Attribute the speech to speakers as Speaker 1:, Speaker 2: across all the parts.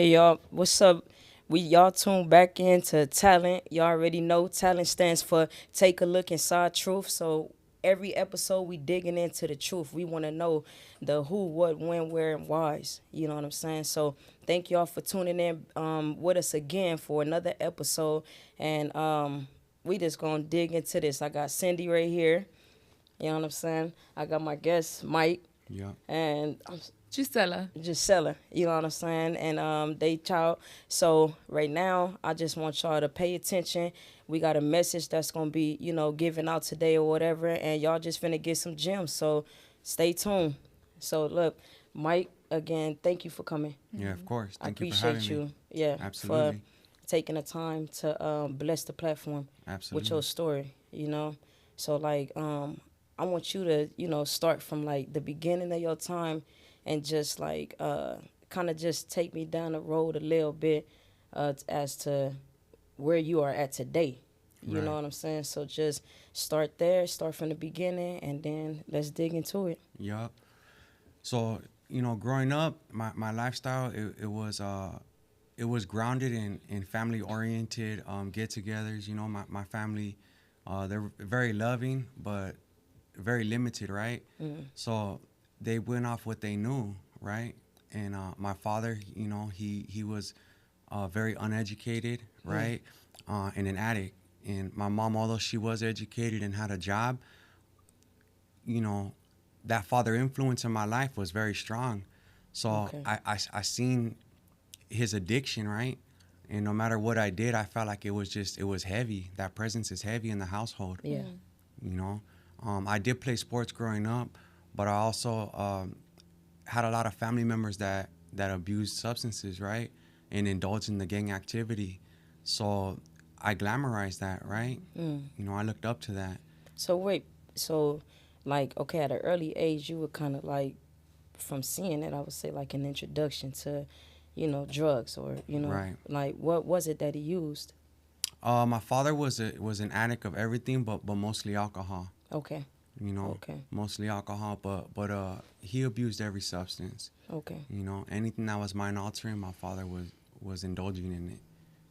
Speaker 1: Hey y'all, what's up? Y'all tune back into talent. Y'all already know talent stands for take a look inside truth. So every episode we digging into the truth. We want to know the who, what, when, where, and whys. You know what I'm saying? So thank y'all for tuning in with us again for another episode. And we just gonna dig into this. I got Cindy right here. You know what I'm saying? I got my guest Mike,
Speaker 2: Yeah.
Speaker 1: and
Speaker 3: Gisela.
Speaker 1: Gisela, you know what I'm saying? And they child. So right now, I just want y'all to pay attention. We got a message that's gonna be, given out today or whatever, and y'all just finna get some gems. So stay tuned. So look, Mike, again, thank you for coming.
Speaker 2: Yeah, of course.
Speaker 1: I
Speaker 2: Thank you for having
Speaker 1: appreciate
Speaker 2: me.
Speaker 1: you, yeah, for
Speaker 2: Absolutely.
Speaker 1: taking the time to bless the platform with your
Speaker 2: Absolutely.
Speaker 1: story. So like I want you to start from like the beginning of your time and just like kind of just take me down the road a little bit as to where you are at today. You know
Speaker 2: Right.
Speaker 1: what I'm saying? So just start there, start from the beginning, and then let's dig into it.
Speaker 2: Yup. So, growing up, my lifestyle it was grounded in family oriented get-togethers. My family, they're very loving but very limited, right? So they went off what they knew, right? And my father, he was very uneducated, right? And an addict. And my mom, although she was educated and had a job, you know, that father influence in my life was very strong. So
Speaker 1: Okay.
Speaker 2: I seen his addiction, right? And no matter what I did, I felt like it was heavy. That presence is heavy in the household,
Speaker 1: Yeah.
Speaker 2: you know. I did play sports growing up, but I also had a lot of family members that abused substances, right? And indulged in the gang activity. So I glamorized that, right? I looked up to that.
Speaker 1: So wait, so like okay, at an early age, you were kind of like from seeing it, I would say like an introduction to, drugs or
Speaker 2: Right.
Speaker 1: like what was it that he used?
Speaker 2: My father was an addict of everything, but mostly alcohol.
Speaker 1: Okay,
Speaker 2: You know,
Speaker 1: okay,
Speaker 2: mostly alcohol, but he abused every substance.
Speaker 1: okay,
Speaker 2: Anything that was mind altering, my father was indulging in it.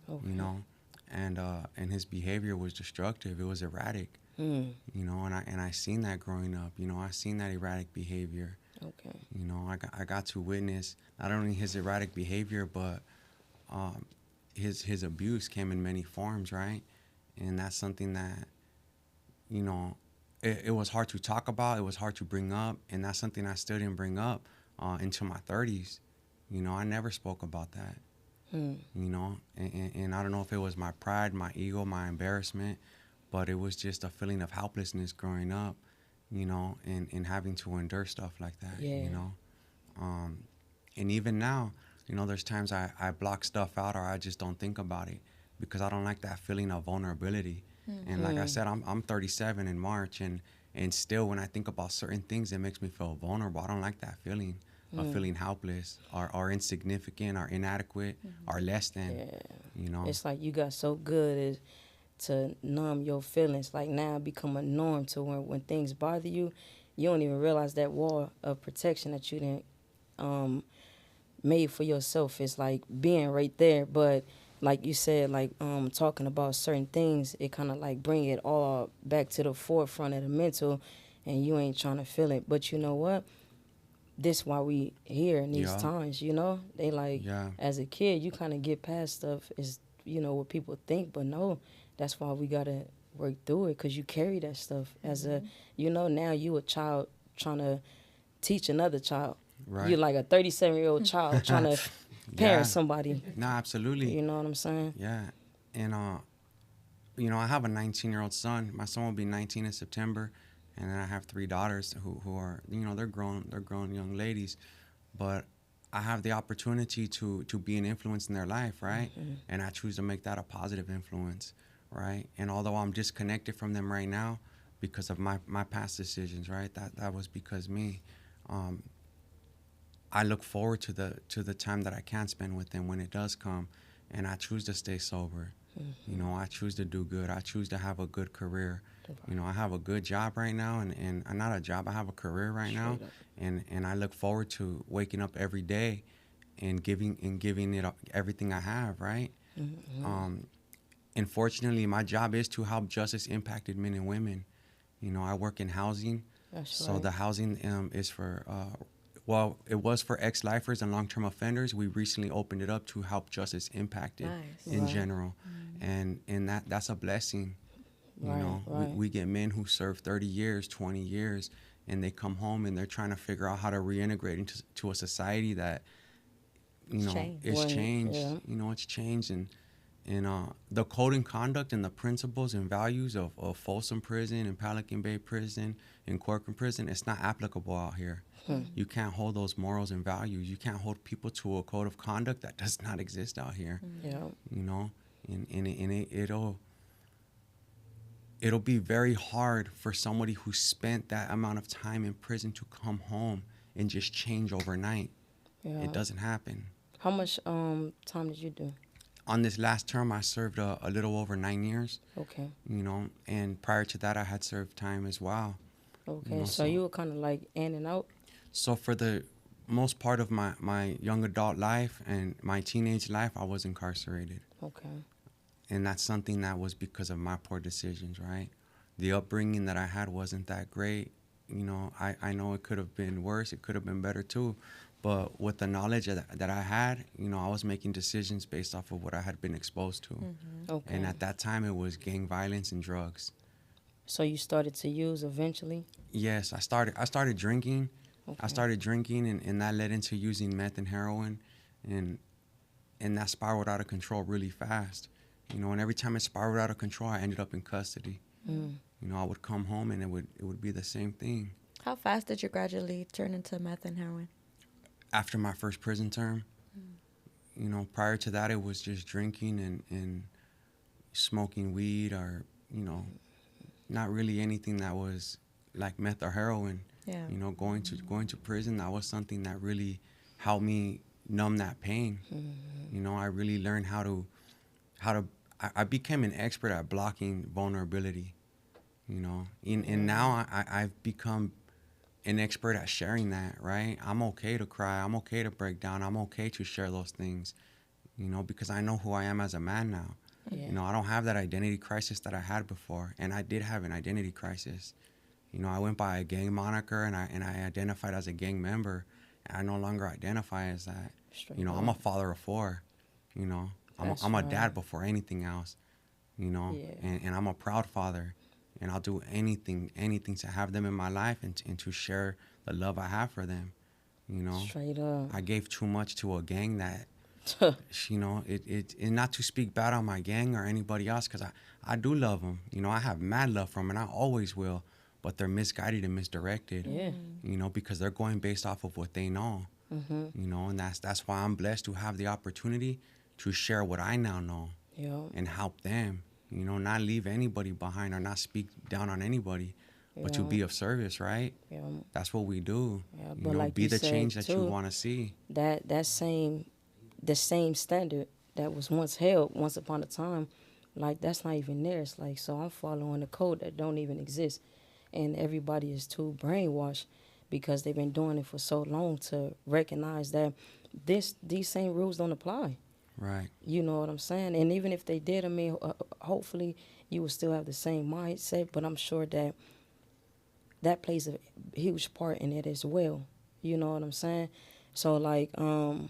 Speaker 2: You
Speaker 1: okay.
Speaker 2: know, and his behavior was destructive. It was erratic.
Speaker 1: Hmm.
Speaker 2: And I seen that growing up. I seen that erratic behavior.
Speaker 1: Okay.
Speaker 2: I got to witness not only his erratic behavior, but um, his abuse came in many forms, right? And that's something that you know it was hard to talk about. It was hard to bring up, and that's something I still didn't bring up until my 30s. I never spoke about that.
Speaker 1: Hmm.
Speaker 2: And I don't know if it was my pride, my ego, my embarrassment, but it was just a feeling of helplessness growing up, and having to endure stuff like that,
Speaker 1: Yeah.
Speaker 2: Um, and even now, there's times I block stuff out or I just don't think about it because I don't like that feeling of vulnerability. And like I
Speaker 1: Hmm.
Speaker 2: said, I'm 37 in March, and still when I think about certain things, it makes me feel vulnerable. I don't like that feeling of
Speaker 1: Hmm.
Speaker 2: feeling helpless or insignificant or inadequate or less than,
Speaker 1: Yeah.
Speaker 2: you know.
Speaker 1: It's like you got so good at to numb your feelings. Like now it become a norm to when things bother you, you don't even realize that wall of protection that you didn't um made for yourself is like being right there. But like you said, like talking about certain things, it kind of like bring it all back to the forefront of the mental, and you ain't trying to feel it. But you know what? This why we here in these
Speaker 2: Yeah,
Speaker 1: times. They like
Speaker 2: yeah,
Speaker 1: as a kid, you kind of get past stuff is what people think, but no, that's why we gotta work through it because you carry that stuff as a now you a child trying to teach another child. You're
Speaker 2: right.
Speaker 1: like a 37-year-old child trying to parent
Speaker 2: Yeah,
Speaker 1: somebody.
Speaker 2: no, absolutely.
Speaker 1: You know what I'm saying?
Speaker 2: Yeah. And I have a 19-year-old son. My son will be 19 in September, and then I have three daughters who are, they're grown young ladies, but I have the opportunity to be an influence in their life, right? And I choose to make that a positive influence, right? And although I'm disconnected from them right now because of my past decisions, right? That was because me. Um, I look forward to the time that I can spend with them when it does come, and I choose to stay sober. I choose to do good. I choose to have a good career. I have a good job right now, and not a job. I have a career right now,
Speaker 1: Straight up.
Speaker 2: and I look forward to waking up every day and giving it everything I have, right?
Speaker 1: Mm-hmm.
Speaker 2: Unfortunately, my job is to help justice impacted men and women. You know, I work in housing,
Speaker 1: That's
Speaker 2: so
Speaker 1: right.
Speaker 2: the housing is for well, it was for ex-lifers and long-term offenders. We recently opened it up to help justice impacted
Speaker 3: Nice.
Speaker 2: in
Speaker 1: Right.
Speaker 2: general, and that's a blessing. You
Speaker 1: Right.
Speaker 2: know,
Speaker 1: Right.
Speaker 2: we get men who serve 30 years, 20 years, and they come home and they're trying to figure out how to reintegrate into to a society that, you
Speaker 3: It's
Speaker 2: know,
Speaker 3: changed.
Speaker 2: is
Speaker 1: When
Speaker 2: changed.
Speaker 1: yeah.
Speaker 2: You know, it's changed, and the code and conduct and the principles and values of Folsom Prison and Pelican Bay Prison and Corcoran Prison, it's not applicable out here.
Speaker 1: Hmm.
Speaker 2: You can't hold those morals and values. You can't hold people to a code of conduct that does not exist out here.
Speaker 1: Yeah.
Speaker 2: You know, it'll be very hard for somebody who spent that amount of time in prison to come home and just change overnight.
Speaker 1: Yeah.
Speaker 2: It doesn't happen.
Speaker 1: How much time did you do?
Speaker 2: On this last term, I served a little over 9 years,
Speaker 1: Okay.
Speaker 2: you know, and prior to that, I had served time as well.
Speaker 1: Okay.
Speaker 2: know,
Speaker 1: So
Speaker 2: so-
Speaker 1: you were kind of like in and out.
Speaker 2: So for the most part of my young adult life and my teenage life, I was incarcerated.
Speaker 1: Okay.
Speaker 2: And that's something that was because of my poor decisions, right? The upbringing that I had wasn't that great. You know, I know it could have been worse. It could have been better too. But with the knowledge that I had, you know, I was making decisions based off of what I had been exposed to.
Speaker 1: Okay.
Speaker 2: And at that time, it was gang violence and drugs.
Speaker 1: So you started to use eventually.
Speaker 2: Yes, I started drinking.
Speaker 1: Okay.
Speaker 2: I started drinking, and that led into using meth and heroin, and that spiraled out of control really fast. You know, and every time it spiraled out of control, I ended up in custody.
Speaker 1: Mm.
Speaker 2: You know, I would come home and it would be the same thing.
Speaker 3: How fast did you gradually turn into meth and heroin?
Speaker 2: After my first prison term, you know, prior to that, it was just drinking and smoking weed, or, you know, not really anything that was like meth or heroin.
Speaker 3: Yeah.
Speaker 2: You know, going to prison, that was something that really helped me numb that pain. You know, I really learned how to I became an expert at blocking vulnerability. You know, and now I've become an expert at sharing that, right? I'm okay to cry. I'm okay to break down. I'm okay to share those things, you know, because I know who I am as a man now.
Speaker 1: Yeah.
Speaker 2: You know, I don't have that identity crisis that I had before. And I did have an identity crisis. You know, I went by a gang moniker and I identified as a gang member. And I no longer identify as that.
Speaker 1: Straight
Speaker 2: You know,
Speaker 1: up.
Speaker 2: I'm a father of 4. You know,
Speaker 1: That's
Speaker 2: I'm a
Speaker 1: right.
Speaker 2: dad before anything else. You know,
Speaker 1: Yeah.
Speaker 2: and I'm a proud father. And I'll do anything to have them in my life and to share the love I have for them. You know,
Speaker 1: Straight up.
Speaker 2: I gave too much to a gang that, you know, and not to speak bad on my gang or anybody else, because I do love them. You know, I have mad love for them, and I always will. But they're misguided and misdirected.
Speaker 1: Yeah.
Speaker 2: You know, because they're going based off of what they know.
Speaker 1: Mm-hmm.
Speaker 2: You know, and that's why I'm blessed to have the opportunity to share what I now know
Speaker 1: Yeah.
Speaker 2: and help them. You know, not leave anybody behind or not speak down on anybody, but to
Speaker 1: Yeah.
Speaker 2: be of service, right?
Speaker 1: Yeah.
Speaker 2: That's what we do.
Speaker 1: Yeah,
Speaker 2: You
Speaker 1: but
Speaker 2: know,
Speaker 1: like
Speaker 2: be
Speaker 1: you
Speaker 2: the
Speaker 1: said,
Speaker 2: change that you
Speaker 1: too,
Speaker 2: want to see.
Speaker 1: the same standard that was once held once upon a time, like that's not even there. It's like, so I'm following a code that don't even exist, and everybody is too brainwashed because they've been doing it for so long to recognize that these same rules don't apply.
Speaker 2: Right.
Speaker 1: You know what I'm saying? And even if they did, I mean, hopefully you will still have the same mindset, but I'm sure that plays a huge part in it as well. You know what I'm saying? So like on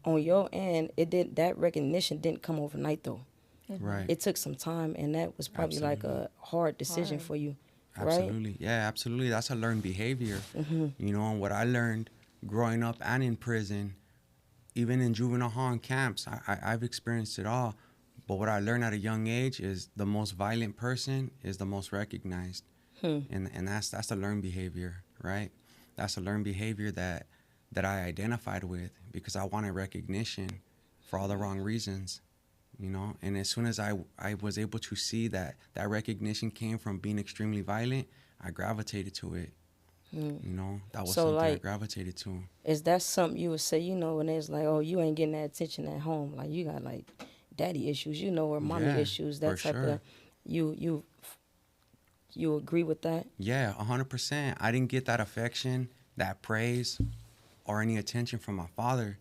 Speaker 1: your end, that recognition didn't come overnight though.
Speaker 2: Right.
Speaker 1: It took some time, and that was probably like a hard decision
Speaker 3: Hard.
Speaker 1: for you, right?
Speaker 2: Absolutely. Yeah, absolutely. That's a learned behavior.
Speaker 1: Mm-hmm.
Speaker 2: You know, and what I learned growing up and in prison, even in juvenile hall and camps, I've experienced it all. But what I learned at a young age is the most violent person is the most recognized. And that's a learned behavior, right? That's a learned behavior that I identified with because I wanted recognition for all the wrong reasons, you know? And as soon as I was able to see that recognition came from being extremely violent, I gravitated to it. You know, that was
Speaker 1: So,
Speaker 2: something I
Speaker 1: like,
Speaker 2: gravitated to.
Speaker 1: Is that something you would say, you know, when it's like, oh, you ain't getting that attention at home, like you got like daddy issues, you know, or mommy
Speaker 2: Yeah,
Speaker 1: issues, that
Speaker 2: for
Speaker 1: type
Speaker 2: sure.
Speaker 1: of, you agree with that?
Speaker 2: Yeah, 100%. I didn't get that affection, that praise, or any attention from my father.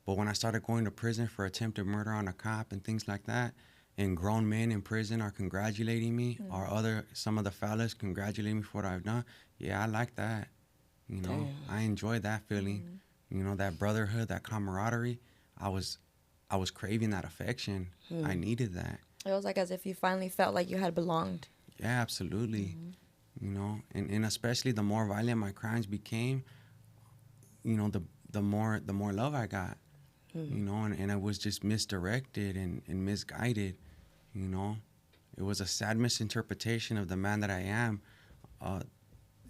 Speaker 2: But when I started going to prison for attempted murder on a cop and things like that, and grown men in prison are congratulating me, or some of the fellas congratulating me for what I've done, yeah, I like that. You know,
Speaker 1: Damn.
Speaker 2: I enjoy that feeling. You know, that brotherhood, that camaraderie. I was craving that affection. I needed that.
Speaker 3: It was like as if you finally felt like you had belonged.
Speaker 2: Yeah, absolutely. You know, and especially the more violent my crimes became, you know, the more love I got. You know, and I was just misdirected and misguided. You know, it was a sad misinterpretation of the man that I am.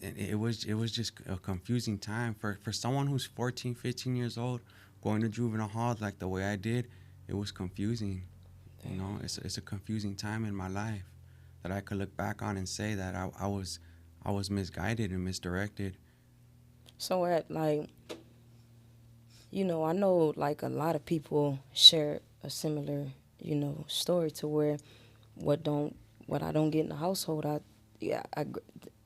Speaker 2: It was just a confusing time for someone who's 14, 15 years old, going to juvenile hall like the way I did. It was confusing. You know, it's a confusing time in my life that I could look back on and say that I was misguided and misdirected.
Speaker 1: So at like, you know, I know like a lot of people share a similar, you know, story to where what I don't get in the household,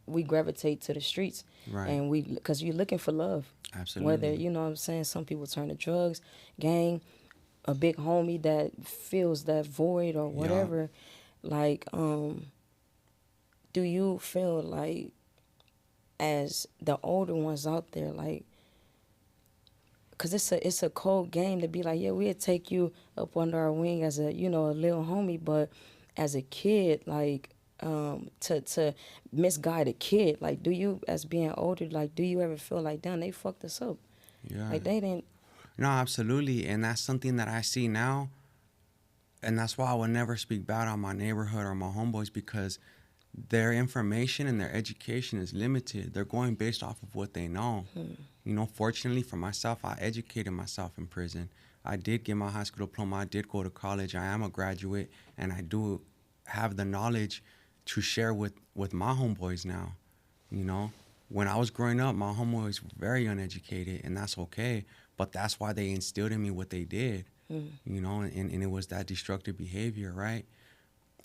Speaker 1: we gravitate to the streets,
Speaker 2: Right.
Speaker 1: and because you're looking for love.
Speaker 2: Absolutely.
Speaker 1: Whether, you know what I'm saying, some people turn to drugs, gang, a big homie that fills that void or whatever. Like, do you feel like as the older ones out there, like, because it's a cold game to be like, yeah, we'll take you up under our wing as a, you know, a little homie, but as a kid, like, to misguide a kid, like, do you, as being older, like, do you ever feel like, damn, they fucked us up?
Speaker 2: Yeah.
Speaker 1: Like, they didn't.
Speaker 2: No, absolutely. And that's something that I see now. And that's why I will never speak bad on my neighborhood or my homeboys, because their information and their education is limited. They're going based off of what they know. You know, fortunately for myself, I educated myself in prison. I did get my high school diploma. I did go to college. I am a graduate, and I do have the knowledge to share with my homeboys now. You know, when I was growing up, my homeboys were very uneducated, and that's okay. But that's why they instilled in me what they did. You know, and it was that destructive behavior, right?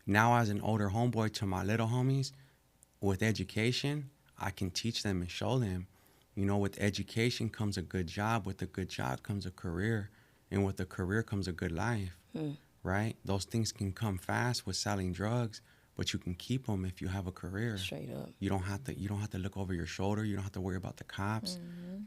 Speaker 2: Now, as an older homeboy to my little homies, with education, I can teach them and show them. You know, with education comes a good job. With a good job comes a career. And with a career comes a good life, right? Those things can come fast with selling drugs, but you can keep them if you have a career.
Speaker 1: Straight up.
Speaker 2: You don't have to look over your shoulder. You don't have to worry about the cops.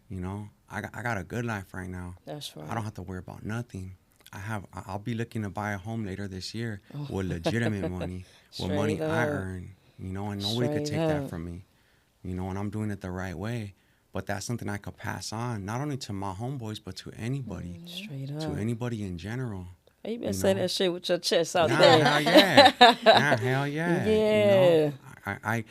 Speaker 2: You know, I got a good life right now.
Speaker 1: That's right.
Speaker 2: I don't have to worry about nothing. I'll be looking to buy a home later this year with legitimate money, with money
Speaker 1: Straight
Speaker 2: I
Speaker 1: up.
Speaker 2: earn. You know, and nobody could
Speaker 1: Straight
Speaker 2: take that
Speaker 1: up.
Speaker 2: from me. You know, and I'm doing it the right way. But that's something I could pass on, not only to my homeboys, but to anybody,
Speaker 1: Straight up.
Speaker 2: to anybody in general.
Speaker 1: You better
Speaker 2: you
Speaker 1: say
Speaker 2: know.
Speaker 1: that shit with your chest out
Speaker 2: Nah,
Speaker 1: there.
Speaker 2: hell yeah. Nah, hell yeah.
Speaker 1: Yeah.
Speaker 2: You know,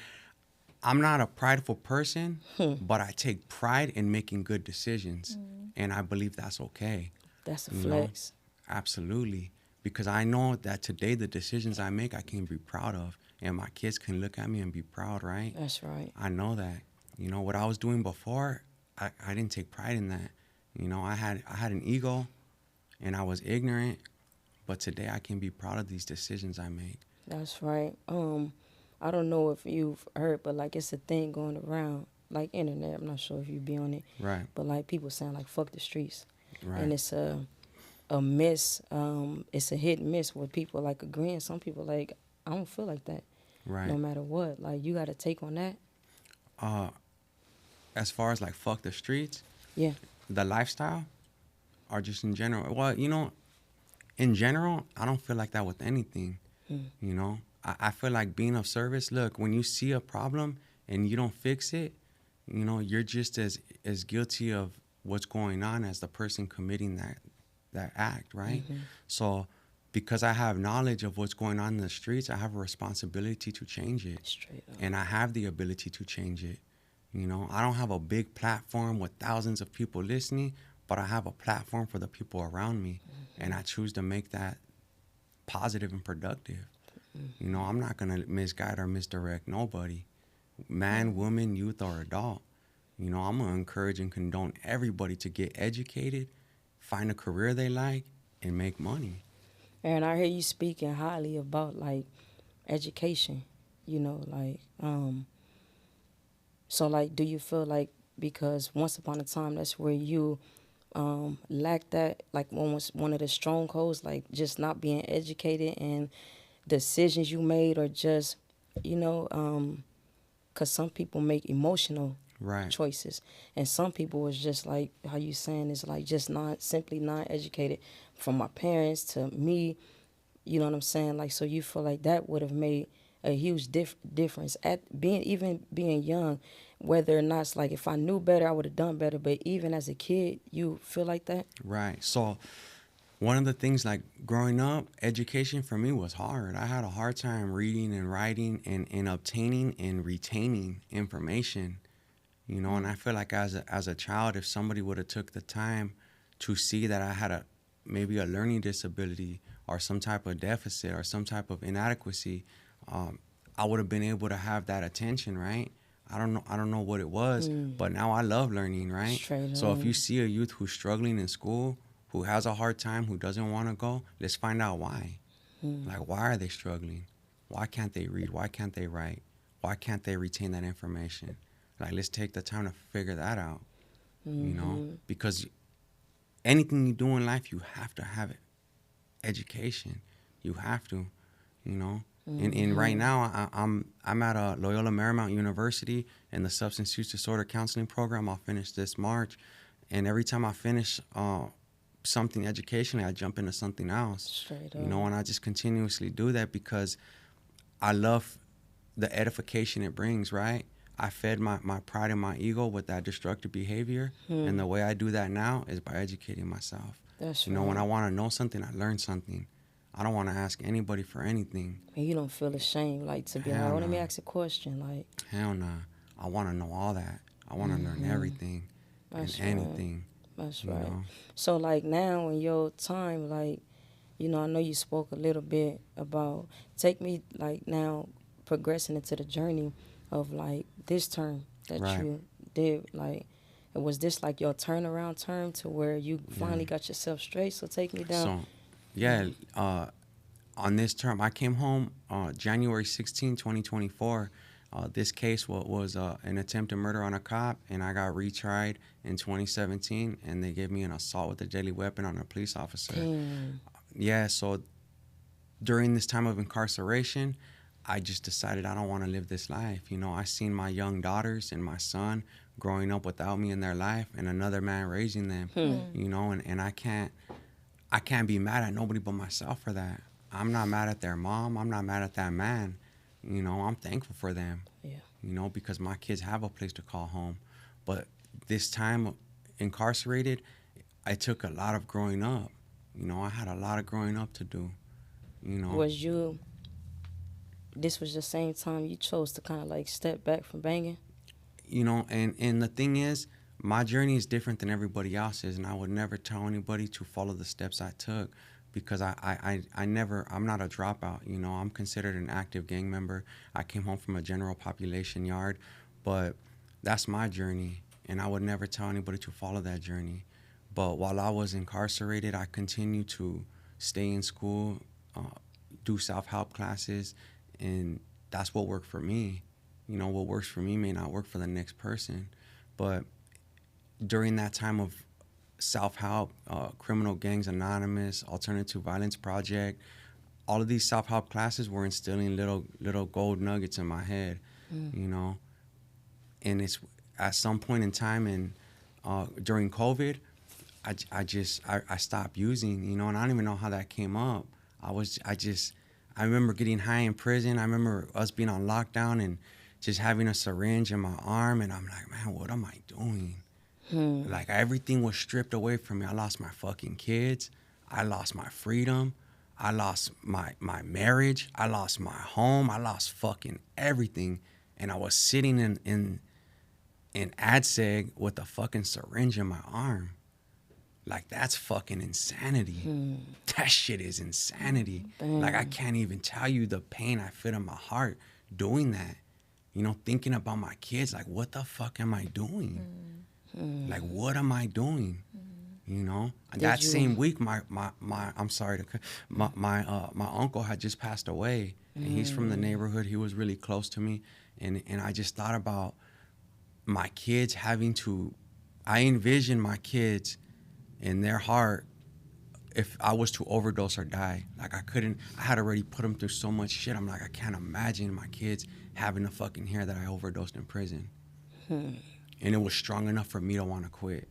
Speaker 2: I'm not a prideful person, but I take pride in making good decisions. And I believe that's okay.
Speaker 1: That's a
Speaker 2: You know?
Speaker 1: flex.
Speaker 2: Absolutely. Because I know that today the decisions I make, I can be proud of. And my kids can look at me and be proud, right?
Speaker 1: That's right.
Speaker 2: I know that. You know, what I was doing before, I didn't take pride in that. You know, I had an ego and I was ignorant. But today I can be proud of these decisions I make.
Speaker 1: That's right. I don't know if you've heard, but like it's a thing going around, like internet. I'm not sure if you be on it,
Speaker 2: Right.
Speaker 1: but like people saying like "fuck the streets,"
Speaker 2: Right.
Speaker 1: and it's a miss. It's a hit and miss with people like agreeing. Some people like I don't feel like that.
Speaker 2: Right.
Speaker 1: No matter what, like you got to take on that.
Speaker 2: As far as like fuck the streets,
Speaker 1: Yeah.
Speaker 2: the lifestyle, or just in general. Well, you know, in general, I don't feel like that with anything. You know, I feel like being of service. Look, when you see a problem and you don't fix it, you know, you're just as guilty of what's going on as the person committing that act, right? So because I have knowledge of what's going on in the streets, I have a responsibility to change it.
Speaker 1: Straight up.
Speaker 2: And I have the ability to change it. You know, I don't have a big platform with thousands of people listening, but I have a platform for the people around me. And I choose to make that positive and productive. You know, I'm not going to misguide or misdirect nobody, man, woman, youth, or adult. You know, I'm going to encourage and condone everybody to get educated, find a career they like, and make money.
Speaker 1: And I hear you speaking highly about like education, you know, like so like do you feel like because once upon a time that's where you lacked that, like one of the strongholds, like just not being educated, and decisions you made are just, you know, because some people make emotional
Speaker 2: Right.
Speaker 1: choices, and some people was just like how you saying is like just not simply not educated, from my parents to me. You know what I'm saying? Like, so you feel like that would have made a huge difference at being young, whether or not it's like if I knew better, I would have done better. But even as a kid, you feel like that.
Speaker 2: Right. So one of the things, like growing up, education for me was hard. I had a hard time reading and writing and obtaining and retaining information. You know, and I feel like as a child, if somebody would have took the time to see that I had maybe a learning disability or some type of deficit or some type of inadequacy, I would have been able to have that attention, right? I don't know what it was, but now I love learning, right?
Speaker 1: Straight
Speaker 2: So if
Speaker 1: up.
Speaker 2: you see a youth who's struggling in school, who has a hard time, who doesn't want to go, let's find out why. Like, why are they struggling? Why can't they read? Why can't they write? Why can't they retain that information? Like, let's take the time to figure that out, you know? Because anything you do in life, you have to have it. Education, you have to, you know? And right now, I'm at Loyola Marymount University in the Substance Use Disorder Counseling Program. I'll finish this March. And every time I finish something educationally, I jump into something else.
Speaker 1: Straight
Speaker 2: You know,
Speaker 1: up.
Speaker 2: and I just continuously do that because I love the edification it brings, right? I fed my pride and my ego with that destructive behavior. And the way I do that now is by educating myself.
Speaker 1: That's
Speaker 2: You know, when
Speaker 1: right.
Speaker 2: I want to know something, I learn something. I don't want to ask anybody for anything.
Speaker 1: And you don't feel ashamed, like to be like,
Speaker 2: Hell
Speaker 1: oh, let me
Speaker 2: no.
Speaker 1: ask a question, like.
Speaker 2: Hell no. I want to know all that. I want to learn everything and
Speaker 1: That's right.
Speaker 2: anything.
Speaker 1: That's
Speaker 2: You
Speaker 1: right.
Speaker 2: know?
Speaker 1: So like now in your time, like, you know, I know you spoke a little bit about, take me like now progressing into the journey of like this term that
Speaker 2: Right.
Speaker 1: you did, like, and was this like your turnaround term to where you finally
Speaker 2: Yeah.
Speaker 1: got yourself straight? So take me down.
Speaker 2: So, yeah, on this term, I came home January 16, 2024. This case was an attempted murder on a cop, and I got retried in 2017, and they gave me an assault with a deadly weapon on a police officer.
Speaker 1: Damn.
Speaker 2: Yeah, so during this time of incarceration, I just decided I don't want to live this life. You know, I seen my young daughters and my son growing up without me in their life and another man raising them, you know, and I can't be mad at nobody but myself for that. I'm not mad at their mom. I'm not mad at that man. You know, I'm thankful for them,
Speaker 1: Yeah.
Speaker 2: you know, because my kids have a place to call home. But this time incarcerated, I took a lot of growing up. You know, I had a lot of growing up to do, you know.
Speaker 1: Was you, this was the same time you chose to kind of like step back from banging?
Speaker 2: You know, and the thing is, my journey is different than everybody else's, and I would never tell anybody to follow the steps I took because I'm not a dropout. You know, I'm considered an active gang member. I came home from a general population yard, but that's my journey, and I would never tell anybody to follow that journey. But while I was incarcerated, I continued to stay in school, do self-help classes, and that's what worked for me. You know, what works for me may not work for the next person. But during that time of self-help, Criminal Gangs Anonymous, Alternative Violence Project, all of these self-help classes were instilling little gold nuggets in my head, you know. And it's at some point in time during COVID, I stopped using, you know, and I don't even know how that came up. I remember getting high in prison. I remember us being on lockdown and just having a syringe in my arm, and I'm like, man, what am I doing? Like, everything was stripped away from me. I lost my fucking kids. I lost my freedom. I lost my marriage. I lost my home. I lost fucking everything. And I was sitting in ADSEG with a fucking syringe in my arm. Like, that's fucking insanity. That shit is insanity. Like, I can't even tell you the pain I feel in my heart doing that. You know, thinking about my kids, like, what the fuck am I doing? Like, what am I doing? You know, that same week, my I'm sorry to, my uncle had just passed away, and he's from the neighborhood. He was really close to me, and I just thought about my kids having to, I envision my kids in their heart, if I was to overdose or die, like I had already put them through so much shit. I'm like, I can't imagine my kids having to fucking hear that I overdosed in prison. And it was strong enough for me to want to quit,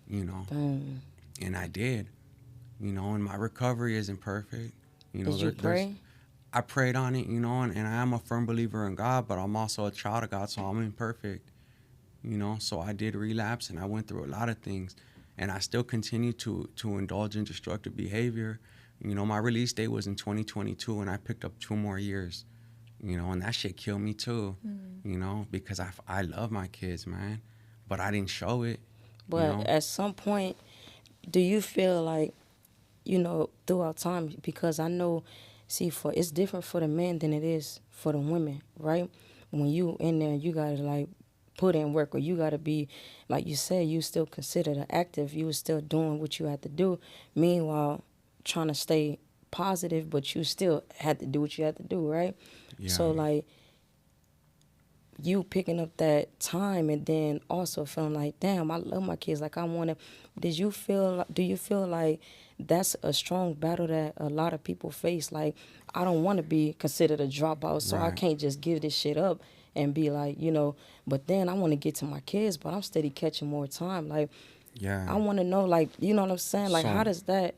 Speaker 2: you know. And I did, you know, and my recovery isn't perfect. You know,
Speaker 1: Did you pray?
Speaker 2: I prayed on it, you know, and I am a firm believer in God, but I'm also a child of God, so I'm imperfect, you know. So I did relapse, and I went through a lot of things, and I still continue to indulge in destructive behavior. You know, my release date was in 2022, and I picked up 2 more years, you know, and that shit killed me too, you know, because I love my kids, man, but I didn't show it.
Speaker 1: But
Speaker 2: you know?
Speaker 1: at some point, do you feel like, you know, throughout time, because I know, see, it's different for the men than it is for the women, right? When you in there, you gotta like put in work, or you gotta be, like you said, you still considered active. You was still doing what you had to do. Meanwhile, trying to stay positive, but you still had to do what you had to do, right?
Speaker 2: Yeah.
Speaker 1: So like, you picking up that time, and then also feeling like, damn, I love my kids. Like I want to. Do you feel like that's a strong battle that a lot of people face? Like, I don't want to be considered a dropout, so I
Speaker 2: Right.
Speaker 1: can't just give this shit up and be like, you know. But then I want to get to my kids, but I'm steady catching more time. Like,
Speaker 2: Yeah.
Speaker 1: I want to know, like, you know what I'm saying? Like,
Speaker 2: So-
Speaker 1: how does that?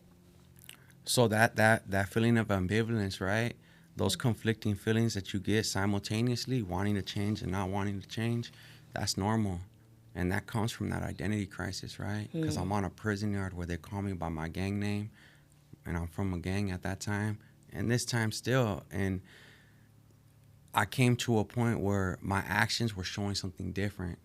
Speaker 2: So that feeling of ambivalence, right? Those conflicting feelings that you get simultaneously, wanting to change and not wanting to change, that's normal. And that comes from that identity crisis, right? Because I'm on a prison yard where they call me by my gang name, and I'm from a gang at that time, and this time still. And I came to a point where my actions were showing something different.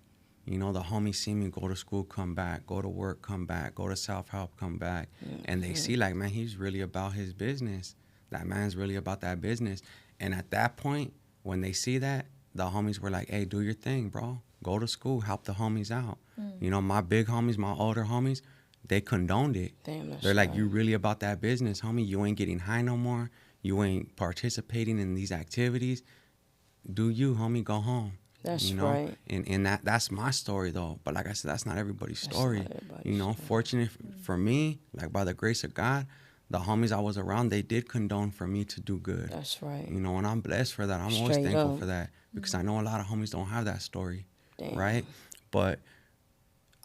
Speaker 2: You know, the homies see me go to school, come back, go to work, come back, go to self-help, come back. And they see like, man, he's really about his business. That man's really about that business. And at that point, when they see that, the homies were like, hey, do your thing, bro. Go to school, help the homies out. You know, my big homies, my older homies, they condoned it.
Speaker 1: Damn, that's
Speaker 2: They're like,
Speaker 1: right.
Speaker 2: you really about that business, homie. You ain't getting high no more. You ain't participating in these activities. Do you, homie, go home.
Speaker 1: That's
Speaker 2: You know?
Speaker 1: right.
Speaker 2: And that's my story though. But like I said, that's not everybody's
Speaker 1: That's
Speaker 2: story.
Speaker 1: not everybody's
Speaker 2: You know,
Speaker 1: story.
Speaker 2: fortunate for me, like by the grace of God, the homies I was around, they did condone for me to do good.
Speaker 1: That's right.
Speaker 2: You know, and I'm blessed for that. I'm always
Speaker 1: Straight
Speaker 2: thankful
Speaker 1: up.
Speaker 2: for that, because I know a lot of homies don't have that story,
Speaker 1: Damn.
Speaker 2: right? But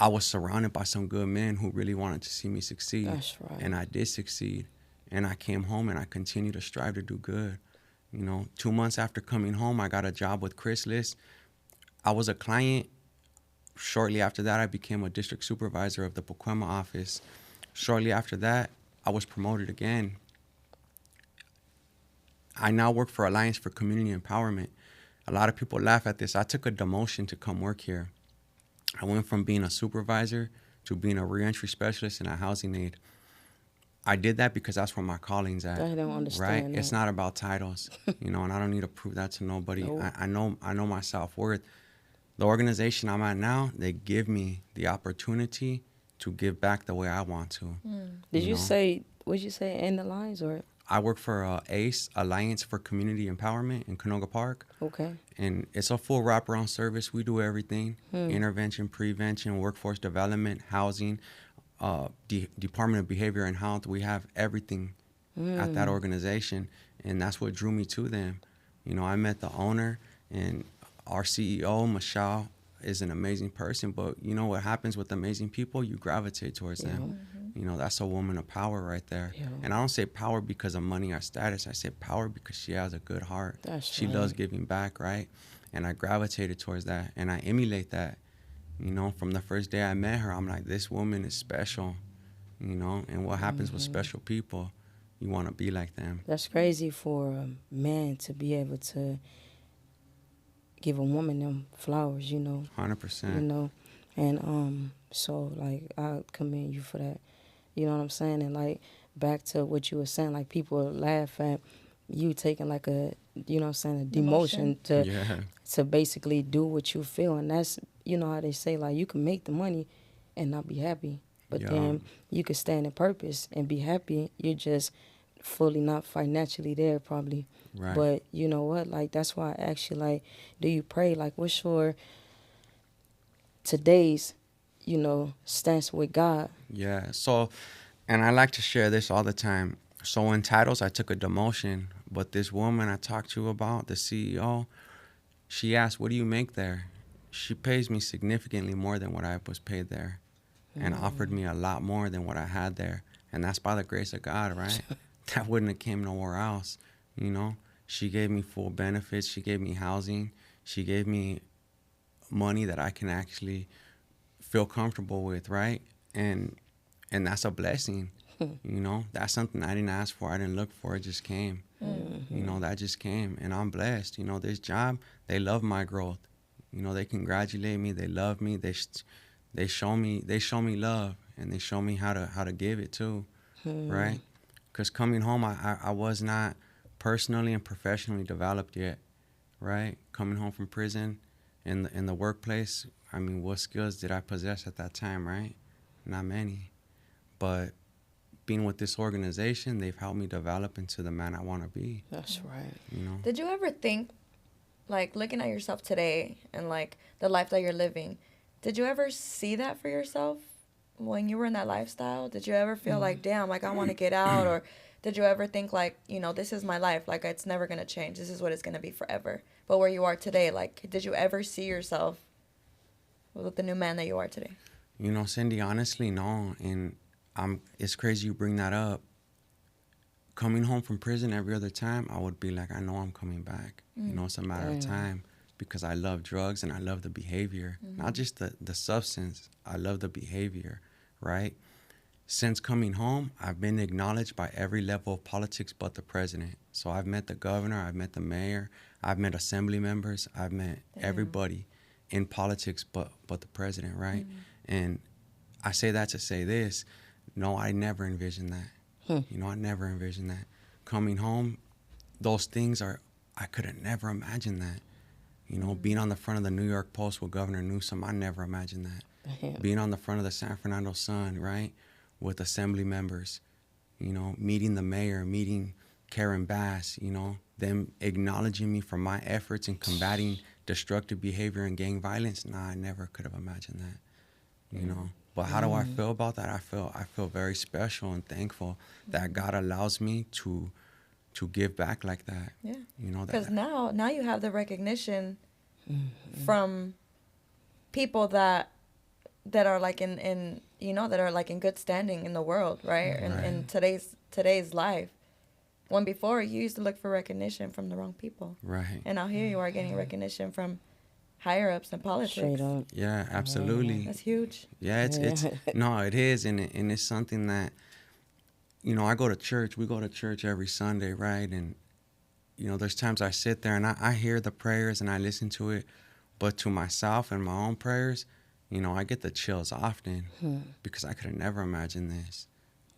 Speaker 2: I was surrounded by some good men who really wanted to see me succeed.
Speaker 1: That's right.
Speaker 2: And I did succeed. And I came home and I continued to strive to do good. You know, 2 months after coming home, I got a job with Chrysalis. I was a client. Shortly after that, I became a district supervisor of the Pacoima office. Shortly after that, I was promoted again. I now work for Alliance for Community Empowerment. A lot of people laugh at this. I took a demotion to come work here. I went from being a supervisor to being a reentry specialist and a housing aide. I did that because that's where my calling's at.
Speaker 1: I don't
Speaker 2: Right?
Speaker 1: understand.
Speaker 2: It's
Speaker 1: that.
Speaker 2: not about titles, you know, and I don't need to prove that to nobody.
Speaker 1: Nope.
Speaker 2: I know my self-worth. The organization I'm at now, they give me the opportunity to give back the way I want to.
Speaker 1: Did you
Speaker 2: know?
Speaker 1: say? Would you say in the lines or?
Speaker 2: I work for ACE, Alliance for Community Empowerment in Canoga Park.
Speaker 1: Okay.
Speaker 2: And it's a full wraparound service. We do everything: intervention, prevention, workforce development, housing, Department of Behavior and Health. We have everything at that organization, and that's what drew me to them. You know, I met the owner, and our CEO, Michelle, is an amazing person. But you know what happens with amazing people? You gravitate towards them. You know, that's a woman of power right there.
Speaker 1: Yeah.
Speaker 2: And I don't say power because of money or status. I say power because she has a good heart.
Speaker 1: That's
Speaker 2: She
Speaker 1: right.
Speaker 2: loves giving back, right? And I gravitated towards that, and I emulate that. You know, from the first day I met her, I'm like, this woman is special, you know? And what happens with special people, you want to be like them.
Speaker 1: That's crazy for a man to be able to give a woman them flowers, you know.
Speaker 2: 100%.
Speaker 1: You know, and so like I commend you for that. You know what I'm saying? And like back to what you were saying, like people laugh at you taking like a, you know what I'm saying, a demotion to
Speaker 2: Yeah.
Speaker 1: to basically do what you feel. And that's, you know how they say, like, you can make the money and not be happy, but
Speaker 2: Yeah.
Speaker 1: then you can stand in purpose and be happy. You're just fully not financially there probably.
Speaker 2: Right.
Speaker 1: But you know what, like, that's why I asked you, like, do you pray? Like, what's your today's, you know, stance with God.
Speaker 2: Yeah. So, and I like to share this all the time. So in titles, I took a demotion, but this woman I talked to about, the CEO, she asked, "What do you make there?" She pays me significantly more than what I was paid there, and offered me a lot more than what I had there, and that's by the grace of God, right? That wouldn't have came nowhere else, you know. She gave me full benefits. She gave me housing. She gave me money that I can actually feel comfortable with, right? And that's a blessing. You know, that's something I didn't ask for. I didn't look for. It just came. You know, that just came, and I'm blessed. You know, this job, they love my growth. You know, they congratulate me. They love me. They show me love, and they show me how to give it too, right? Because coming home, I was not personally and professionally developed yet, right? Coming home from prison, in the workplace, I mean, what skills did I possess at that time, right? Not many. But being with this organization, they've helped me develop into the man I want to be.
Speaker 1: That's right.
Speaker 2: You know.
Speaker 3: Did you ever think, like, looking at yourself today and, like, the life that you're living, did you ever see that for yourself when you were in that lifestyle? Did you ever feel like, damn, like, I want to get out? Or did you ever think, like, you know, this is my life, like, it's never going to change. This is what it's going to be forever. But where you are today, like, did you ever see yourself with the new man that you are today?
Speaker 2: You know, Cindy, honestly, no. And it's crazy you bring that up. Coming home from prison every other time, I would be like, I know I'm coming back. You know, it's a matter of time, because I love drugs and I love the behavior, not just the substance. I love the behavior, right? Since coming home, I've been acknowledged by every level of politics but the president. So I've met the governor, I've met the mayor, I've met assembly members, I've met everybody in politics but the president, right? And I say that to say this. No, I never envisioned that. You know, I never envisioned that. Coming home, those things I could have never imagined that. You know, being on the front of the New York Post with Governor Newsom, I never imagined that. Being on the front of the San Fernando Sun, right, with assembly members, you know, meeting the mayor, meeting Karen Bass, you know, them acknowledging me for my efforts in combating destructive behavior and gang violence. Nah, I never could have imagined that, you know. But how do I feel about that? I feel very special and thankful that God allows me to give back like that.
Speaker 3: Yeah.
Speaker 2: You know,
Speaker 3: Because
Speaker 2: that
Speaker 3: now you have the recognition from people that are like in you know, that are like in good standing in the world, right? In today's life. When before you used to look for recognition from the wrong people.
Speaker 2: right.
Speaker 3: And now here you are getting recognition from higher ups in politics.
Speaker 1: Straight up.
Speaker 2: Yeah, absolutely.
Speaker 3: That's huge.
Speaker 2: Yeah, it's no, it is, and it's something that, you know, I go to church. We go to church every Sunday, right? And you know, there's times I sit there and I hear the prayers and I listen to it, but to myself and my own prayers, you know, I get the chills often because I could have never imagined this.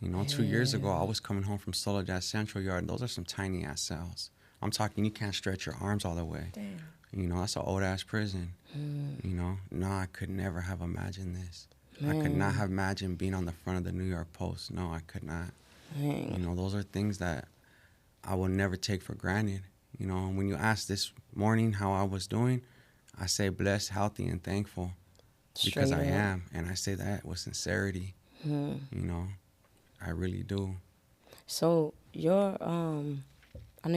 Speaker 2: You know, 2 years ago, I was coming home from Soledad Central Yard, and those are some tiny ass cells. I'm talking, you can't stretch your arms all the way.
Speaker 3: Damn.
Speaker 2: You know, that's an old ass prison. You know, no, I could never have imagined this. I could not have imagined being on the front of the New York Post. No, I could not. You know, those are things that I will never take for granted. You know, and when you asked this morning how I was doing, I say blessed, healthy, and thankful because I am. And I say that with sincerity. You know, I really do.
Speaker 1: So I know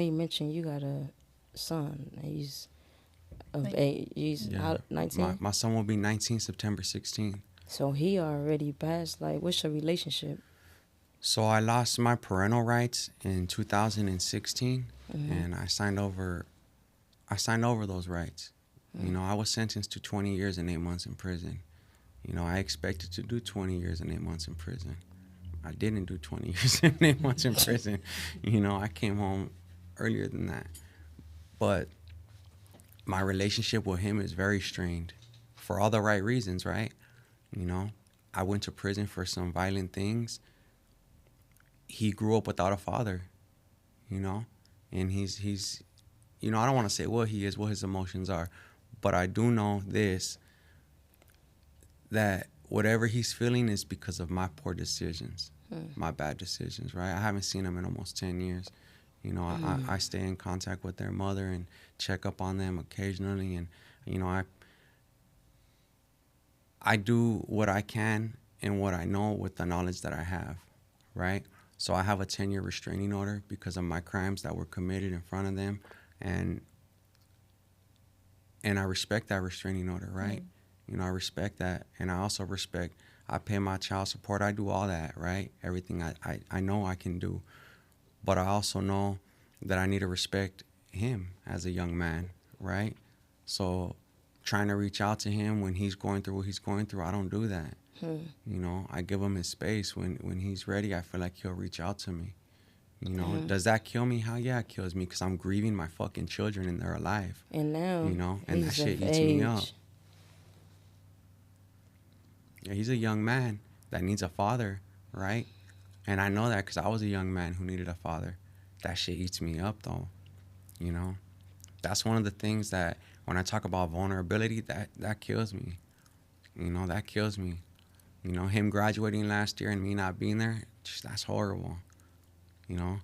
Speaker 1: you mentioned you got a son. He's of age. He's 19.
Speaker 2: My son will be 19 September 16.
Speaker 1: So he already passed. Like, what's your relationship?
Speaker 2: So I lost my parental rights in 2016, and I signed over those rights. You know, I was sentenced to 20 years and 8 months in prison. You know, I expected to do 20 years and 8 months in prison. I didn't do 20 years and 8 months in prison. You know, I came home earlier than that. But my relationship with him is very strained for all the right reasons, right? You know, I went to prison for some violent things. He grew up without a father, you know, and he's, you know, I don't want to say what he is, what his emotions are, but I do know this, that whatever he's feeling is because of my poor decisions, my bad decisions, right? I haven't seen him in almost 10 years. You know, I stay in contact with their mother and check up on them occasionally, and, you know, I do what I can and what I know with the knowledge that I have, right? So I have a 10-year restraining order because of my crimes that were committed in front of them, and I respect that restraining order, right? You know, I respect that, and I also respect. I pay my child support. I do all that, right? Everything I know I can do, but I also know that I need to respect him as a young man, right? So trying to reach out to him when he's going through what he's going through, I don't do that. You know, I give him his space. When he's ready, I feel like he'll reach out to me. You know, does that kill me? Hell yeah, it kills me because I'm grieving my fucking children and they're alive.
Speaker 1: And now,
Speaker 2: You know, and that
Speaker 1: he's
Speaker 2: shit
Speaker 1: of
Speaker 2: eats me
Speaker 1: age.
Speaker 2: up. Yeah, he's a young man that needs a father, right? And I know that because I was a young man who needed a father. That shit eats me up, though. You know, that's one of the things that when I talk about vulnerability, that kills me. You know, that kills me. You know, him graduating last year and me not being there, that's horrible. You know,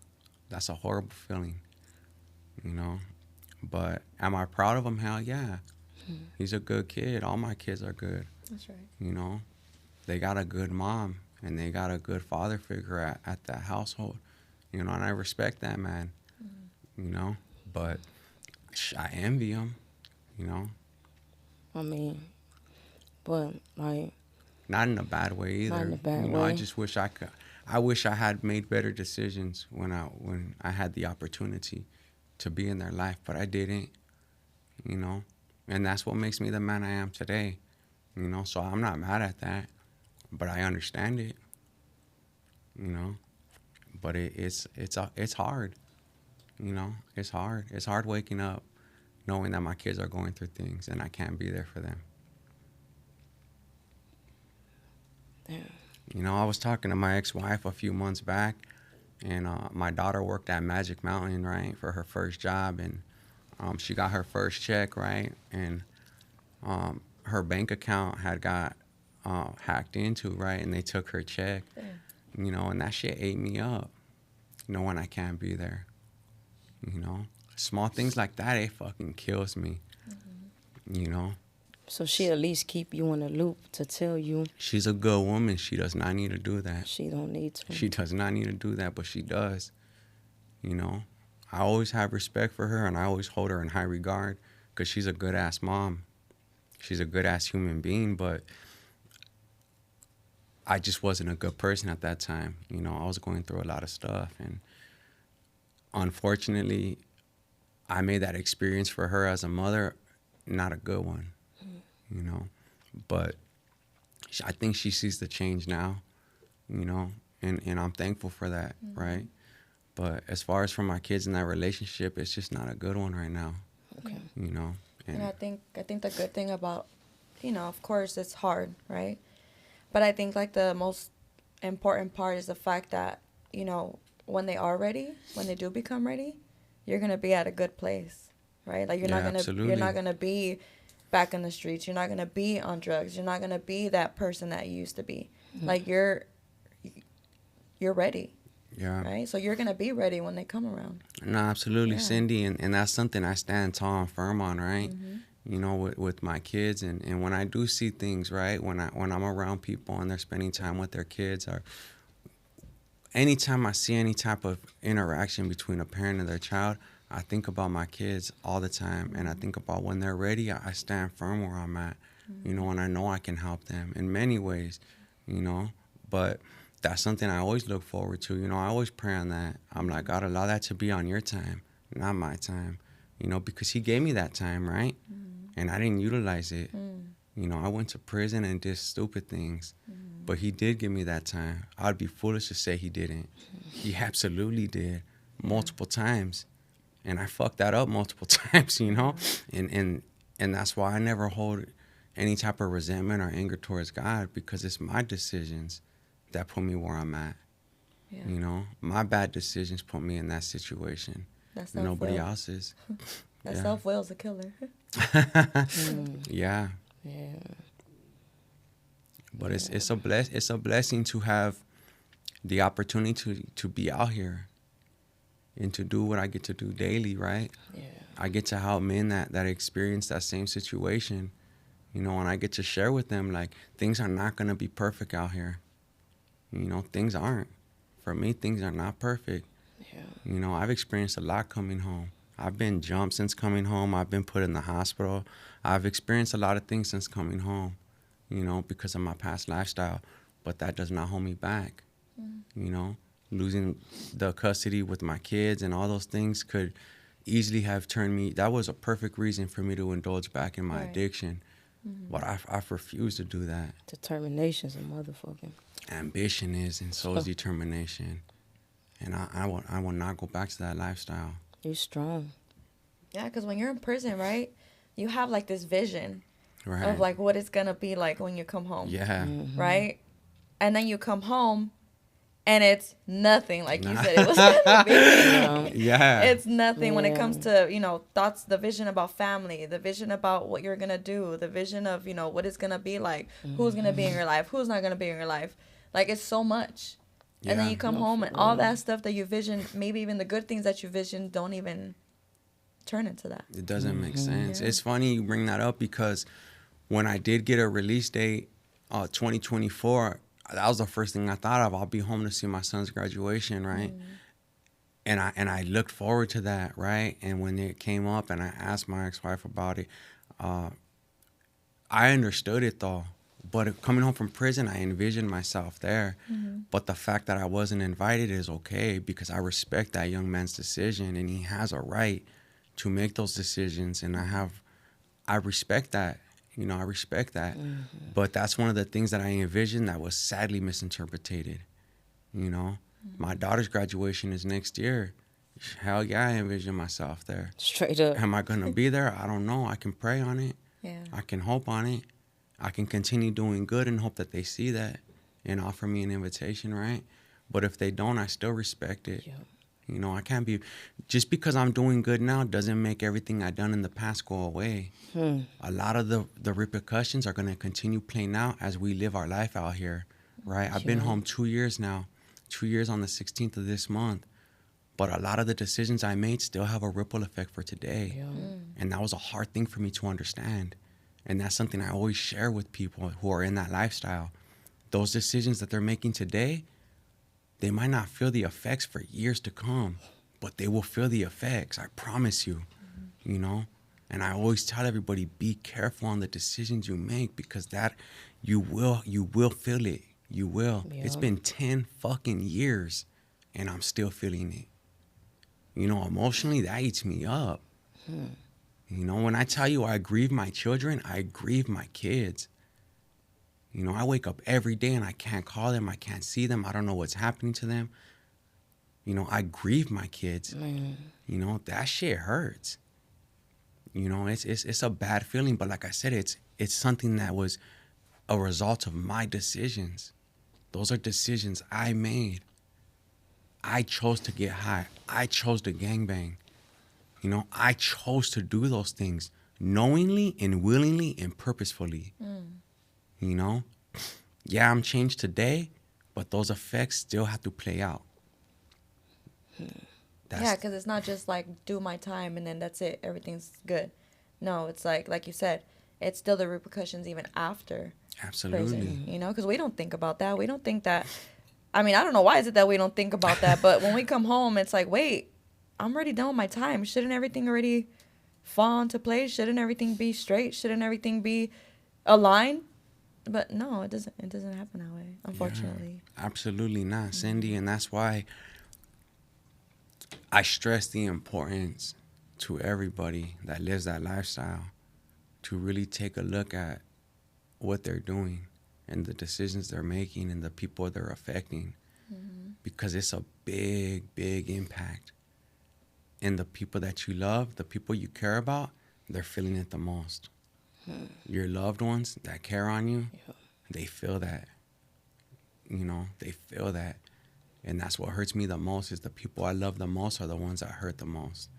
Speaker 2: that's a horrible feeling. You know, but am I proud of him? Hell yeah. He's a good kid. All my kids are good.
Speaker 3: That's right.
Speaker 2: You know, they got a good mom and they got a good father figure at that household. You know, and I respect that, man. You know, but I envy him. You know,
Speaker 1: I mean, but like,
Speaker 2: not in a bad way either.
Speaker 1: Not in a bad
Speaker 2: you know, I
Speaker 1: way.
Speaker 2: just wish I could. I wish I had made better decisions when I had the opportunity to be in their life, but I didn't. You know, and that's what makes me the man I am today. You know, so I'm not mad at that, but I understand it. You know, but it's hard. You know, it's hard. It's hard waking up knowing that my kids are going through things and I can't be there for them.
Speaker 1: yeah.
Speaker 2: You know, I was talking to my ex-wife a few months back, and my daughter worked at Magic Mountain, right, for her first job, and she got her first check, right, and her bank account had got hacked into, right, and they took her check, you know, and that shit ate me up, knowing I can't be there, you know. Small things like that, it fucking kills me, you know.
Speaker 1: So she at least keep you in the loop to tell you
Speaker 2: She's a good woman. She does not need to do that.
Speaker 1: she don't need to.
Speaker 2: She does not need to do that, but she does. You know, I always have respect for her and I always hold her in high regard because she's a good ass mom. She's a good ass human being, but I just wasn't a good person at that time. You know, I was going through a lot of stuff, and unfortunately, I made that experience for her as a mother not a good one. You know, but I think she sees the change now, you know, and I'm thankful for that, right? But as far as for my kids in that relationship, it's just not a good one right now,
Speaker 1: Okay.
Speaker 2: you know.
Speaker 3: And I think the good thing about, you know, of course it's hard, right? But I think like the most important part is the fact that, you know, when they are ready, when they do become ready, you're gonna be at a good place, right? Like you're
Speaker 2: Yeah,
Speaker 3: not gonna
Speaker 2: absolutely.
Speaker 3: be back in the streets. You're not gonna be on drugs. You're not gonna be that person that you used to be. Like you're ready,
Speaker 2: Yeah.
Speaker 3: right? So you're gonna be ready when they come around.
Speaker 2: No, absolutely,
Speaker 3: Yeah.
Speaker 2: Cindy, and that's something I stand tall and firm on, right? You know, with my kids, and when I do see things, right, when I'm around people and they're spending time with their kids, or anytime I see any type of interaction between a parent and their child, I think about my kids all the time, and I think about when they're ready, I stand firm where I'm at, you know, and I know I can help them in many ways, you know, but that's something I always look forward to, you know. I always pray on that. I'm like, God, allow that to be on your time, not my time, you know, because he gave me that time, right? And I didn't utilize it. You know, I went to prison and did stupid things, but he did give me that time. I'd be foolish to say he didn't. He absolutely did, multiple times. And I fucked that up multiple times, you know? And that's why I never hold any type of resentment or anger towards God, because it's my decisions that put me where I'm at.
Speaker 3: Yeah.
Speaker 2: You know, my bad decisions put me in that situation.
Speaker 3: That's
Speaker 2: Nobody
Speaker 3: self-will.
Speaker 2: else's.
Speaker 3: That
Speaker 2: Yeah.
Speaker 3: self-will's a killer.
Speaker 2: Yeah,
Speaker 1: Yeah.
Speaker 2: but it's a blessing to have the opportunity to be out here and to do what I get to do daily, right?
Speaker 1: Yeah.
Speaker 2: I get to help men that experience that same situation, you know, and I get to share with them, like, things are not going to be perfect out here. You know, things aren't. For me, things are not perfect.
Speaker 1: Yeah.
Speaker 2: You know, I've experienced a lot coming home. I've been jumped since coming home. I've been put in the hospital. I've experienced a lot of things since coming home, you know, because of my past lifestyle. But that does not hold me back. You know, losing the custody with my kids and all those things could easily have turned me. That was a perfect reason for me to indulge back in my
Speaker 3: Right.
Speaker 2: addiction. But I've refused to do that.
Speaker 1: Determination's a motherfucking.
Speaker 2: Ambition is, and so is determination. And I will not go back to that lifestyle.
Speaker 1: You strong.
Speaker 3: Yeah, because when you're in prison, right, you have like this vision
Speaker 2: Right.
Speaker 3: of like what it's gonna be like when you come home,
Speaker 2: Yeah.
Speaker 3: right? And then you come home, and it's nothing like you
Speaker 2: Nah.
Speaker 3: said it was gonna be.
Speaker 2: Yeah.
Speaker 3: It's nothing when it
Speaker 1: Yeah.
Speaker 3: comes to, you know, thoughts, the vision about family, the vision about what you're gonna do, the vision of, you know, what it's gonna be like, who's gonna be in your life, who's not gonna be in your life. Like, it's so much. And then
Speaker 2: Yeah.
Speaker 3: you come
Speaker 1: No,
Speaker 3: home
Speaker 1: for
Speaker 3: and all
Speaker 1: real.
Speaker 3: that stuff that you vision, maybe even the good things that you vision, don't even turn into that.
Speaker 2: It doesn't make sense.
Speaker 3: Yeah.
Speaker 2: It's funny you bring that up because when I did get a release date, 2024, that was the first thing I thought of. I'll be home to see my son's graduation, right? And I looked forward to that, right? And when it came up and I asked my ex-wife about it, I understood it though. But coming home from prison, I envisioned myself there. But the fact that I wasn't invited is okay because I respect that young man's decision and he has a right to make those decisions. And I respect that. You know, I respect that. But that's one of the things that I envisioned that was sadly misinterpreted. You know, my daughter's graduation is next year. Hell yeah, I envision myself there.
Speaker 1: Straight up.
Speaker 2: Am I going to be there? I don't know. I can pray on it.
Speaker 3: Yeah.
Speaker 2: I can hope on it. I can continue doing good and hope that they see that and offer me an invitation, right? But if they don't, I still respect it.
Speaker 1: Yep.
Speaker 2: You know, I can't be, just because I'm doing good now doesn't make everything I've done in the past go away. A lot of the repercussions are going to continue playing out as we live our life out here, right? I've been
Speaker 1: Yeah.
Speaker 2: home 2 years now, 2 years on the 16th of this month. But a lot of the decisions I made still have a ripple effect for today.
Speaker 1: Yeah.
Speaker 2: And that was a hard thing for me to understand. And that's something I always share with people who are in that lifestyle. Those decisions that they're making today, they might not feel the effects for years to come, but they will feel the effects. I promise you, you know? And I always tell everybody, be careful on the decisions you make because that you will feel it. You will. It's
Speaker 1: Yeah.
Speaker 2: been 10 fucking years and I'm still feeling it. You know, emotionally, that eats me up. You know, when I tell you I grieve my children, I grieve my kids. You know, I wake up every day and I can't call them. I can't see them. I don't know what's happening to them. You know, I grieve my kids.
Speaker 1: Man.
Speaker 2: You know, that shit hurts. You know, it's a bad feeling. But like I said, it's something that was a result of my decisions. Those are decisions I made. I chose to get high. I chose to gangbang. You know, I chose to do those things knowingly and willingly and purposefully. You know? Yeah, I'm changed today, but those effects still have to play out.
Speaker 3: Yeah, because it's not just like do my time and then that's it. Everything's good. No, it's like you said, it's still the repercussions even after
Speaker 2: Absolutely.
Speaker 3: prison. You know, because we don't think about that. We don't think that. I mean, I don't know why is it that we don't think about that, but when we come home, it's like, wait, I'm already done with my time. Shouldn't everything already fall into place? Shouldn't everything be straight? Shouldn't everything be aligned? But no, it doesn't. It doesn't happen that way, unfortunately.
Speaker 2: Absolutely not, Cindy. And that's why I stress the importance to everybody that lives that lifestyle to really take a look at what they're doing and the decisions they're making and the people they're affecting. Because it's a big, big impact. And the people that you love, the people you care about, they're feeling it the most. Your loved ones that care on you, they feel that. You know, they feel that. And that's what hurts me the most is the people I love the most are the ones that hurt the most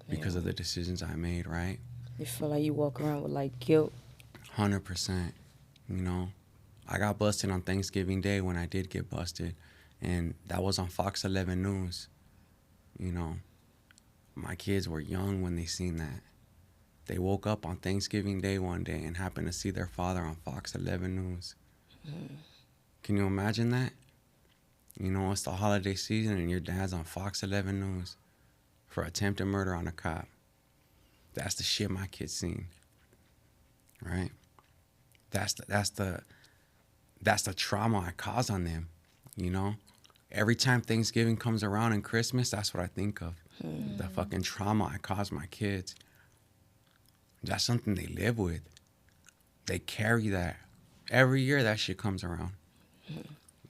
Speaker 2: because of the decisions I made, right?
Speaker 1: You feel like you walk around with like guilt.
Speaker 2: 100%. You know, I got busted on Thanksgiving Day when I did get busted. And that was on Fox 11 News. You know, my kids were young when they seen that. They woke up on Thanksgiving Day one day and happened to see their father on Fox 11 News. Can you imagine that? You know, it's the holiday season and your dad's on Fox 11 News for attempted murder on a cop. That's the shit my kids seen, right? That's the trauma I cause on them, you know? Every time Thanksgiving comes around and Christmas, that's what I think of. The fucking trauma I cause my kids. That's something they live with. They carry that. Every year that shit comes around.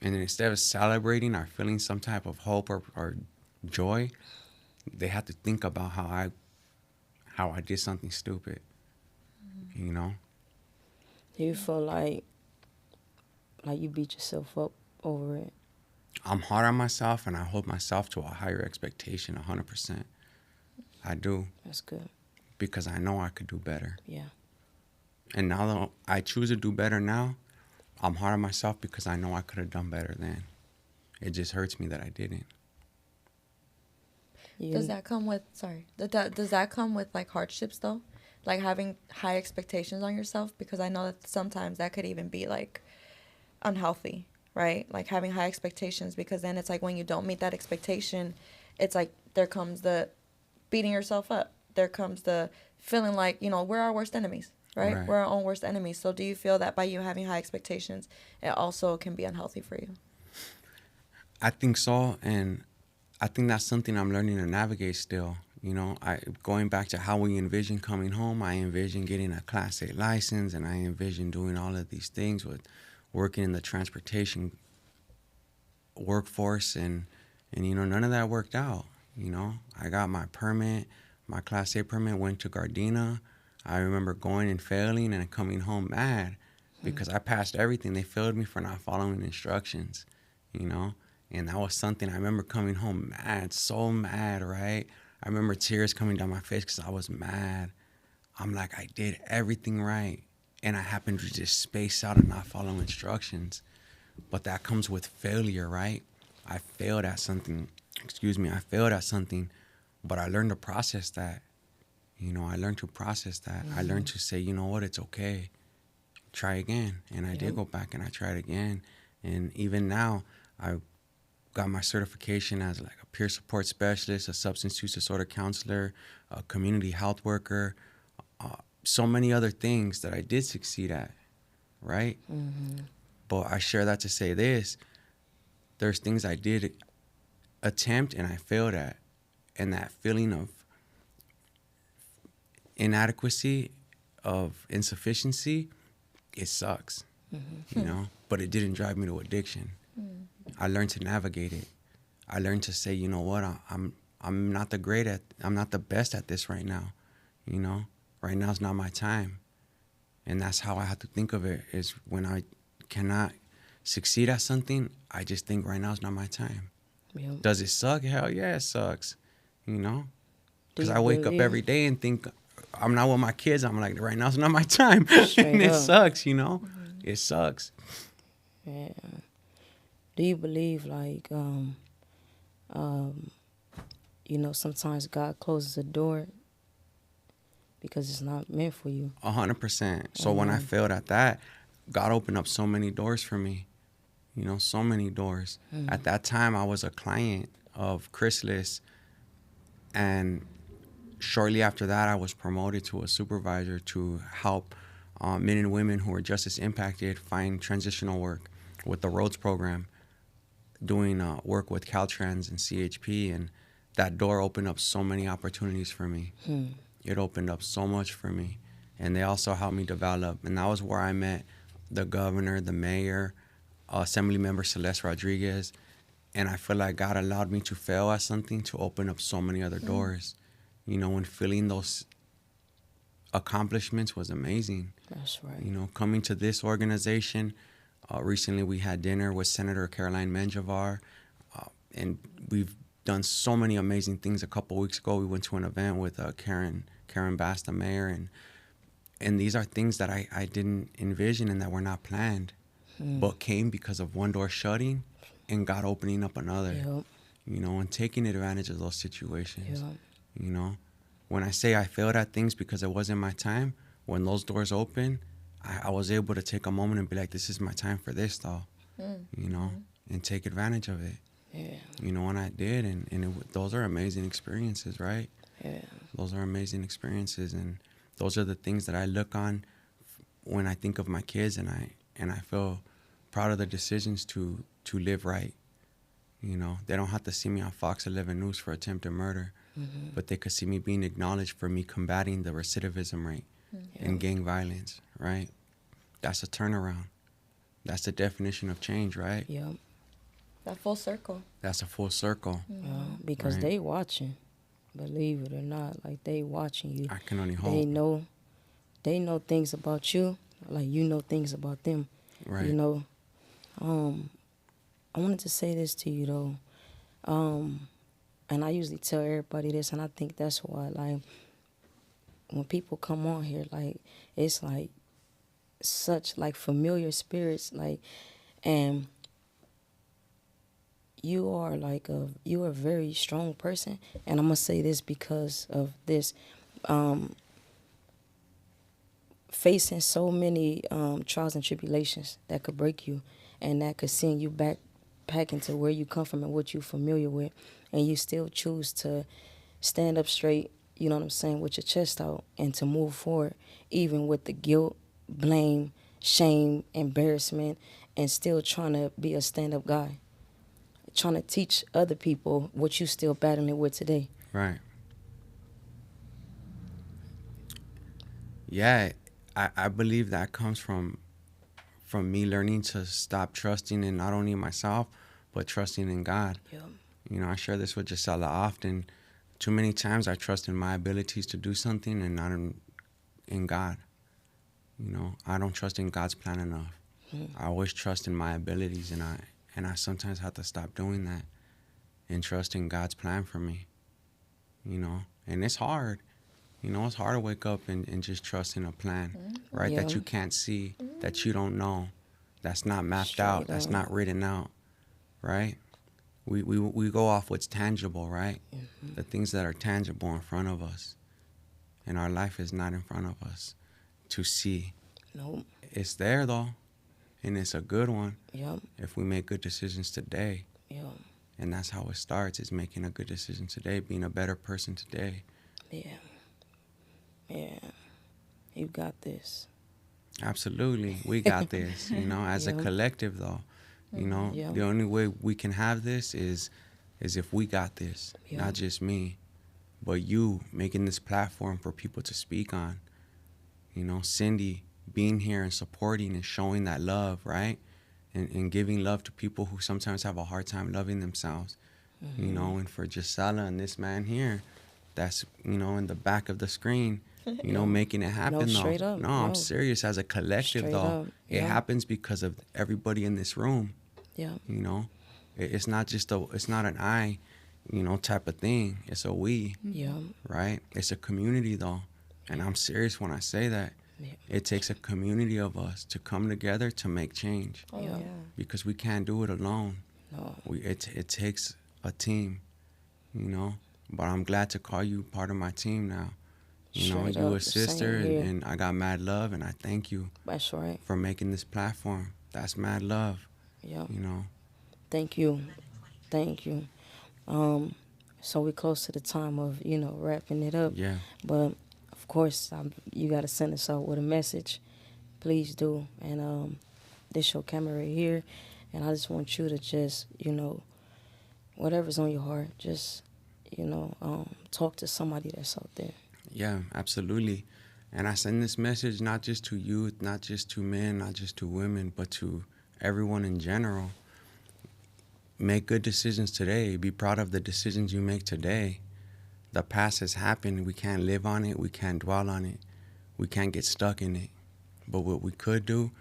Speaker 2: And then instead of celebrating or feeling some type of hope or joy, they have to think about how I did something stupid. You know?
Speaker 1: Do you feel like you beat yourself up over it?
Speaker 2: I'm hard on myself and I hold myself to a higher expectation 100%. I do.
Speaker 1: That's good.
Speaker 2: Because I know I could do better.
Speaker 1: Yeah.
Speaker 2: And now that I choose to do better now, I'm hard on myself because I know I could have done better then. It just hurts me that I didn't.
Speaker 3: Does that come with, does that come with like hardships though? Like having high expectations on yourself? Because I know that sometimes that could even be like unhealthy, right? Like having high expectations, because then it's like when you don't meet that expectation, it's like there comes the beating yourself up. There comes the feeling like, you know, we're our worst enemies, right? We're our own worst enemies. So do you feel that by you having high expectations, it also can be unhealthy for you?
Speaker 2: I think so, and I think that's something I'm learning to navigate still. You know, going back to how we envision coming home, I envision getting a Class A license, and I envision doing all of these things with working in the transportation workforce, and you know, none of that worked out. You know, I got my permit, my Class A permit, went to Gardena. I remember going and failing and coming home mad because I passed everything. They failed me for not following instructions, you know? And that was something I remember coming home mad, so mad, right? I remember tears coming down my face because I was mad. I'm like, I did everything right. And I happened to just space out and not follow instructions. But that comes with failure, right? I failed at something, but I learned to process that. You know, I learned to process that. I learned to say, you know what, it's okay. Try again. And I did go back and I tried again. And even now, I got my certification as like a peer support specialist, a substance use disorder counselor, a community health worker, so many other things that I did succeed at, right? But I share that to say this. There's things I did attempt and I failed at. And that feeling of inadequacy, of insufficiency, it sucks, you know? But it didn't drive me to addiction. I learned to navigate it. I learned to say, you know what, I'm not the best at this right now, you know? Right now is not my time. And that's how I have to think of it, is when I cannot succeed at something, I just think right now is not my time.
Speaker 1: Yep.
Speaker 2: Does it suck? Hell yeah, it sucks, you know? Because I wake up every day and think, I'm not with my kids. I'm like, right now it's not my time. And it sucks, you know? It sucks.
Speaker 1: Yeah. Do you believe, like, you know, sometimes God closes a door because it's not meant for you?
Speaker 2: 100%. So when I failed at that, God opened up so many doors for me. You know, so many doors. At that time, I was a client of Chrysalis, and shortly after that, I was promoted to a supervisor to help men and women who are justice impacted find transitional work with the Rhodes program, doing work with Caltrans and CHP, and that door opened up so many opportunities for me. It opened up so much for me, and they also helped me develop, and that was where I met the governor, the mayor, Assembly Member Celeste Rodriguez, and I feel like God allowed me to fail at something to open up so many other doors. You know, and feeling those accomplishments was amazing.
Speaker 1: That's right.
Speaker 2: You know, coming to this organization, recently we had dinner with Senator Caroline Menjivar, and we've done so many amazing things. A couple weeks ago, we went to an event with Karen Bass, the mayor, and these are things that I didn't envision and that were not planned, but came because of one door shutting and God opening up another.
Speaker 1: Yep.
Speaker 2: You know, and taking advantage of those situations.
Speaker 1: Yep.
Speaker 2: You know, when I say I failed at things because it wasn't my time, when those doors open, I was able to take a moment and be like, this is my time for this, though, you know, and take advantage of it.
Speaker 1: Yeah.
Speaker 2: You know, and I did, and those are amazing experiences, right?
Speaker 1: Yeah.
Speaker 2: Those are amazing experiences, and those are the things that I look on when I think of my kids, and I feel proud of the decisions to live right. You know, they don't have to see me on Fox 11 News for attempted murder, but they could see me being acknowledged for me combating the recidivism rate and gang violence, right? That's a turnaround. That's the definition of change, right?
Speaker 1: Yeah.
Speaker 3: That full circle.
Speaker 2: That's a full circle.
Speaker 1: Yeah. Because
Speaker 2: Right.
Speaker 1: they watching, believe it or not, like they watching you.
Speaker 2: I can only
Speaker 1: They
Speaker 2: hope.
Speaker 1: know things about you, like you know things about them.
Speaker 2: Right.
Speaker 1: You know, I wanted to say this to you though, and I usually tell everybody this, and I think that's why, like, when people come on here, like, it's like such like familiar spirits, like, and you're a very strong person, and I'm gonna say this because of this. Facing so many trials and tribulations that could break you and that could send you back into where you come from and what you're familiar with, and you still choose to stand up straight, you know what I'm saying, with your chest out, and to move forward even with the guilt, blame, shame, embarrassment, and still trying to be a stand-up guy, trying to teach other people what you still battling with today.
Speaker 2: Right. Yeah, I believe that comes from me learning to stop trusting in not only myself, but trusting in God.
Speaker 1: Yeah.
Speaker 2: You know, I share this with Gisela often. Too many times I trust in my abilities to do something and not in God. You know, I don't trust in God's plan enough. I always trust in my abilities, and I sometimes have to stop doing that and trust in God's plan for me. You know, and it's hard. You know, it's hard to wake up and just trust in a plan, right? That
Speaker 1: Yeah.
Speaker 2: you can't see, that you don't know, that's not mapped
Speaker 1: Straight
Speaker 2: out, that's
Speaker 1: up.
Speaker 2: not written out, right? We go off what's tangible, right? The things that are tangible in front of us. And our life is not in front of us to see.
Speaker 1: Nope.
Speaker 2: It's there, though, and it's a good one
Speaker 1: Yep.
Speaker 2: if we make good decisions today.
Speaker 1: Yep.
Speaker 2: And that's how it starts, is making a good decision today, being a better person today.
Speaker 1: Yeah. Yeah. You got this.
Speaker 2: Absolutely. We got this, you know, as a
Speaker 1: Yeah.
Speaker 2: collective, though. You know,
Speaker 1: Yeah.
Speaker 2: the only way we can have this is if we got this,
Speaker 1: Yeah.
Speaker 2: not just me, but you making this platform for people to speak on. You know, Cindy being here and supporting and showing that love, right? And giving love to people who sometimes have a hard time loving themselves. You know, and for Gisela and this man here, that's, you know, in the back of the screen, you know, making it happen, though.
Speaker 1: straight up,
Speaker 2: No, I'm
Speaker 1: no.
Speaker 2: serious. As a collective,
Speaker 1: Straight
Speaker 2: though,
Speaker 1: up,
Speaker 2: it
Speaker 1: yeah.
Speaker 2: happens because of everybody in this room.
Speaker 1: Yeah.
Speaker 2: You know, it's not just it's not an I, you know, type of thing. It's a we,
Speaker 1: Yeah.
Speaker 2: right? It's a community, though, and I'm serious when I say that.
Speaker 1: Yeah.
Speaker 2: It takes a community of us to come together to make change,
Speaker 3: Oh,
Speaker 1: Yeah.
Speaker 3: yeah.
Speaker 2: because we can't do it alone.
Speaker 1: No.
Speaker 2: It takes a team, you know. But I'm glad to call you part of my team now. You know,
Speaker 1: Straight
Speaker 2: you
Speaker 1: up,
Speaker 2: a
Speaker 1: the same
Speaker 2: sister,
Speaker 1: here.
Speaker 2: and I got mad love, and I thank you
Speaker 1: That's right.
Speaker 2: for making this platform. That's mad love,
Speaker 1: Yeah.
Speaker 2: you know.
Speaker 1: Thank you. Thank you. So we're close to the time of, you know, wrapping it up.
Speaker 2: Yeah.
Speaker 1: But of course, you got to send us out with a message. Please do. And this your camera right here. And I just want you to just, you know, whatever's on your heart, just, you know, talk to somebody that's out there.
Speaker 2: Yeah, absolutely. And I send this message not just to youth, not just to men, not just to women, but to everyone in general. Make good decisions today. Be proud of the decisions you make today. The past has happened. We can't live on it. We can't dwell on it. We can't get stuck in it. But what we could do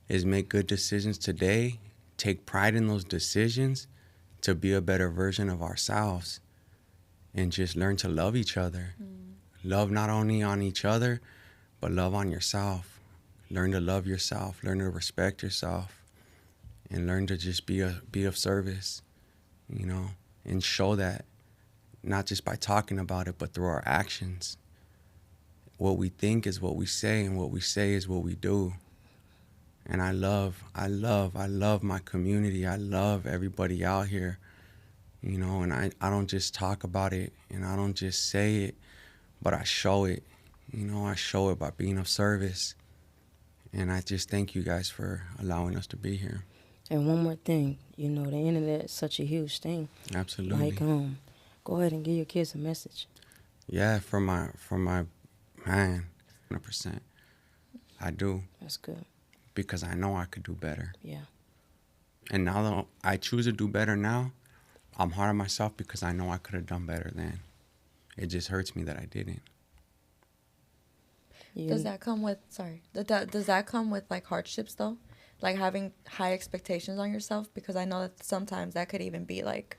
Speaker 2: is make good decisions today, take pride in those decisions to be a better version of ourselves, and just learn to love each other. Love not only on each other, but love on yourself. Learn to love yourself, learn to respect yourself, and learn to just be of service, you know, and show that not just by talking about it, but through our actions. What we think is what we say, and what we say is what we do. And I love my community. I love everybody out here, you know, and I don't just talk about it and I don't just say it, but I show it. You know, I show it by being of service. And I just thank you guys for allowing us to be here.
Speaker 1: And one more thing, you know, the internet is such a huge thing.
Speaker 2: Absolutely.
Speaker 1: Like, go ahead and give your kids a message.
Speaker 2: Yeah, for my man, 100%. I do.
Speaker 1: That's good.
Speaker 2: Because I know I could do better.
Speaker 1: Yeah.
Speaker 2: And now that I choose to do better now, I'm hard on myself because I know I could have done better then. It just hurts me that I didn't.
Speaker 3: Does that come with, does that come with like hardships though? Like having high expectations on yourself? Because I know that sometimes that could even be like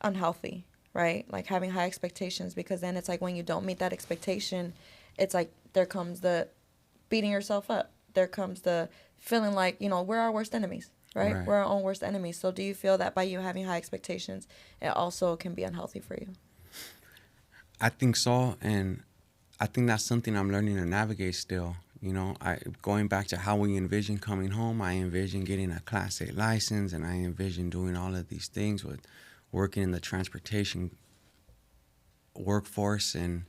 Speaker 3: unhealthy, right? Like having high expectations, because then it's like when you don't meet that expectation, it's like there comes the beating yourself up. There comes the feeling like, you know, we're our worst enemies, right? We're our own worst enemies. So do you feel that by you having high expectations, it also can be unhealthy for you?
Speaker 2: I think so, and I think that's something I'm learning to navigate still. You know, going back to how we envision coming home, I envision getting a Class 8 license, and I envision doing all of these things with working in the transportation workforce, and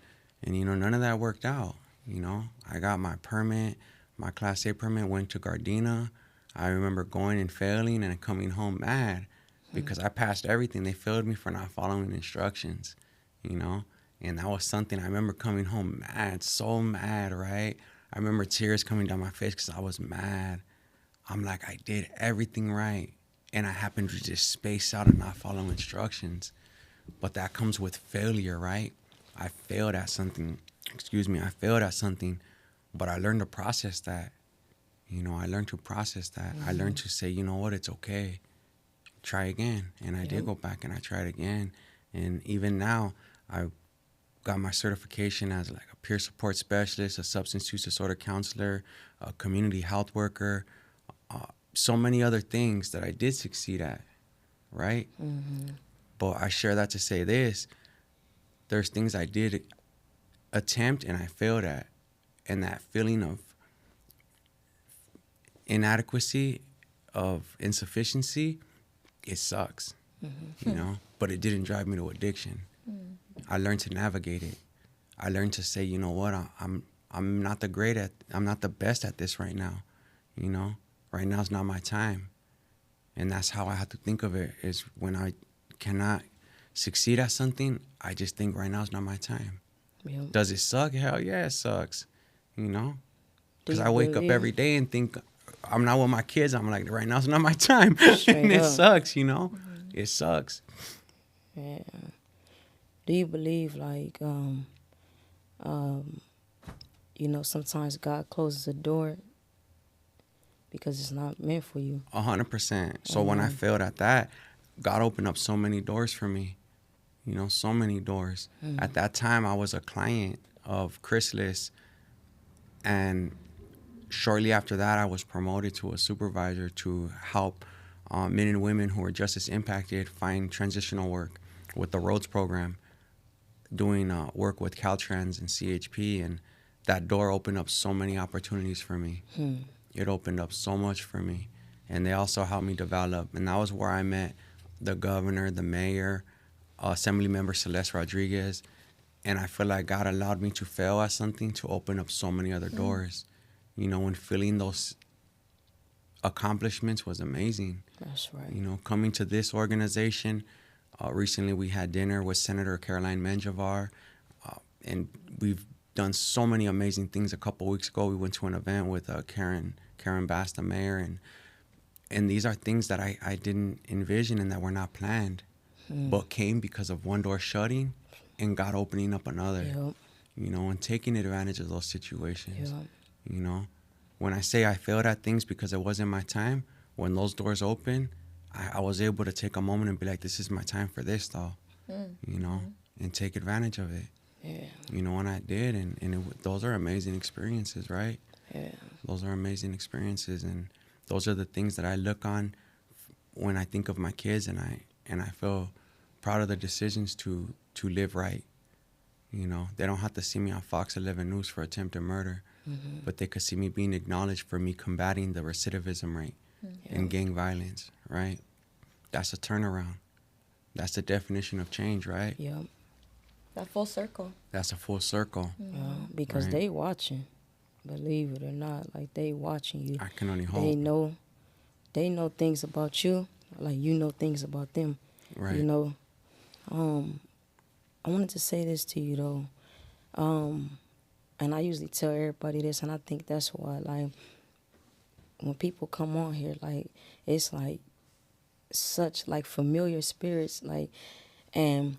Speaker 2: you know, none of that worked out. You know, I got my permit, my Class 8 permit, went to Gardena. I remember going and failing and coming home mad because I passed everything. They failed me for not following instructions, you know? And that was something I remember coming home mad, so mad, right? I remember tears coming down my face because I was mad. I'm like, I did everything right. And I happened to just space out and not follow instructions. But that comes with failure, right? I failed at something. But I learned to process that. You know, I learned to process that. I learned to say, you know what, it's okay. Try again. And I did go back and I tried again. And even now, I got my certification as like a peer support specialist, a substance use disorder counselor, a community health worker, so many other things that I did succeed at, right? But I share that to say this. There's things I did attempt and I failed at. And that feeling of inadequacy, of insufficiency, it sucks, you know? But it didn't drive me to addiction. I learned to navigate it. I learned to say, you know what, I'm not the best at this right now, you know? Right now is not my time. And that's how I have to think of it, is when I cannot succeed at something, I just think right now is not my time.
Speaker 1: Yep.
Speaker 2: Does it suck? Hell yeah, it sucks, you know? Because I wake up every day and think, I'm not with my kids. I'm like, right now is not my time. And it sucks, you know? It sucks.
Speaker 1: Yeah. Do you believe, like, you know, sometimes God closes a door because it's not meant for you?
Speaker 2: 100%. So when I failed at that, God opened up so many doors for me. You know, so many doors. At that time, I was a client of Chrysalis, and shortly after that, I was promoted to a supervisor to help men and women who were justice impacted find transitional work with the Rhodes program, doing work with Caltrans and CHP, and that door opened up so many opportunities for me. It opened up so much for me, and they also helped me develop, and that was where I met the governor, the mayor, Assembly Member Celeste Rodriguez, and I feel like God allowed me to fail at something to open up so many other doors. You know, and feeling those accomplishments was amazing.
Speaker 1: That's right.
Speaker 2: You know, coming to this organization, recently we had dinner with Senator Caroline Menjivar, and we've done so many amazing things. A couple weeks ago, we went to an event with Karen Bass, the mayor, and these are things that I didn't envision and that were not planned, but came because of one door shutting and God opening up another.
Speaker 1: Yep.
Speaker 2: You know, and taking advantage of those situations.
Speaker 1: Yep.
Speaker 2: You know, when I say I failed at things because it wasn't my time, when those doors open, I was able to take a moment and be like, this is my time for this, though, you know, and take advantage of it.
Speaker 1: Yeah.
Speaker 2: You know, and I did, and those are amazing experiences, right?
Speaker 1: Yeah.
Speaker 2: Those are amazing experiences, and those are the things that I look on when I think of my kids, and I feel proud of the decisions to live right. You know, they don't have to see me on Fox 11 News for attempted murder, but they could see me being acknowledged for me combating the recidivism rate and gang violence, right? That's a turnaround. That's the definition of change, right?
Speaker 1: Yeah.
Speaker 3: That full circle.
Speaker 2: That's a full circle.
Speaker 1: Yeah. Because
Speaker 2: Right.
Speaker 1: they watching, believe it or not, like they watching you.
Speaker 2: I can only
Speaker 1: They
Speaker 2: hope.
Speaker 1: know things about you, like you know things about them.
Speaker 2: Right.
Speaker 1: You know, I wanted to say this to you though, and I usually tell everybody this, and I think that's why, like, when people come on here, like, it's like such like familiar spirits, like, and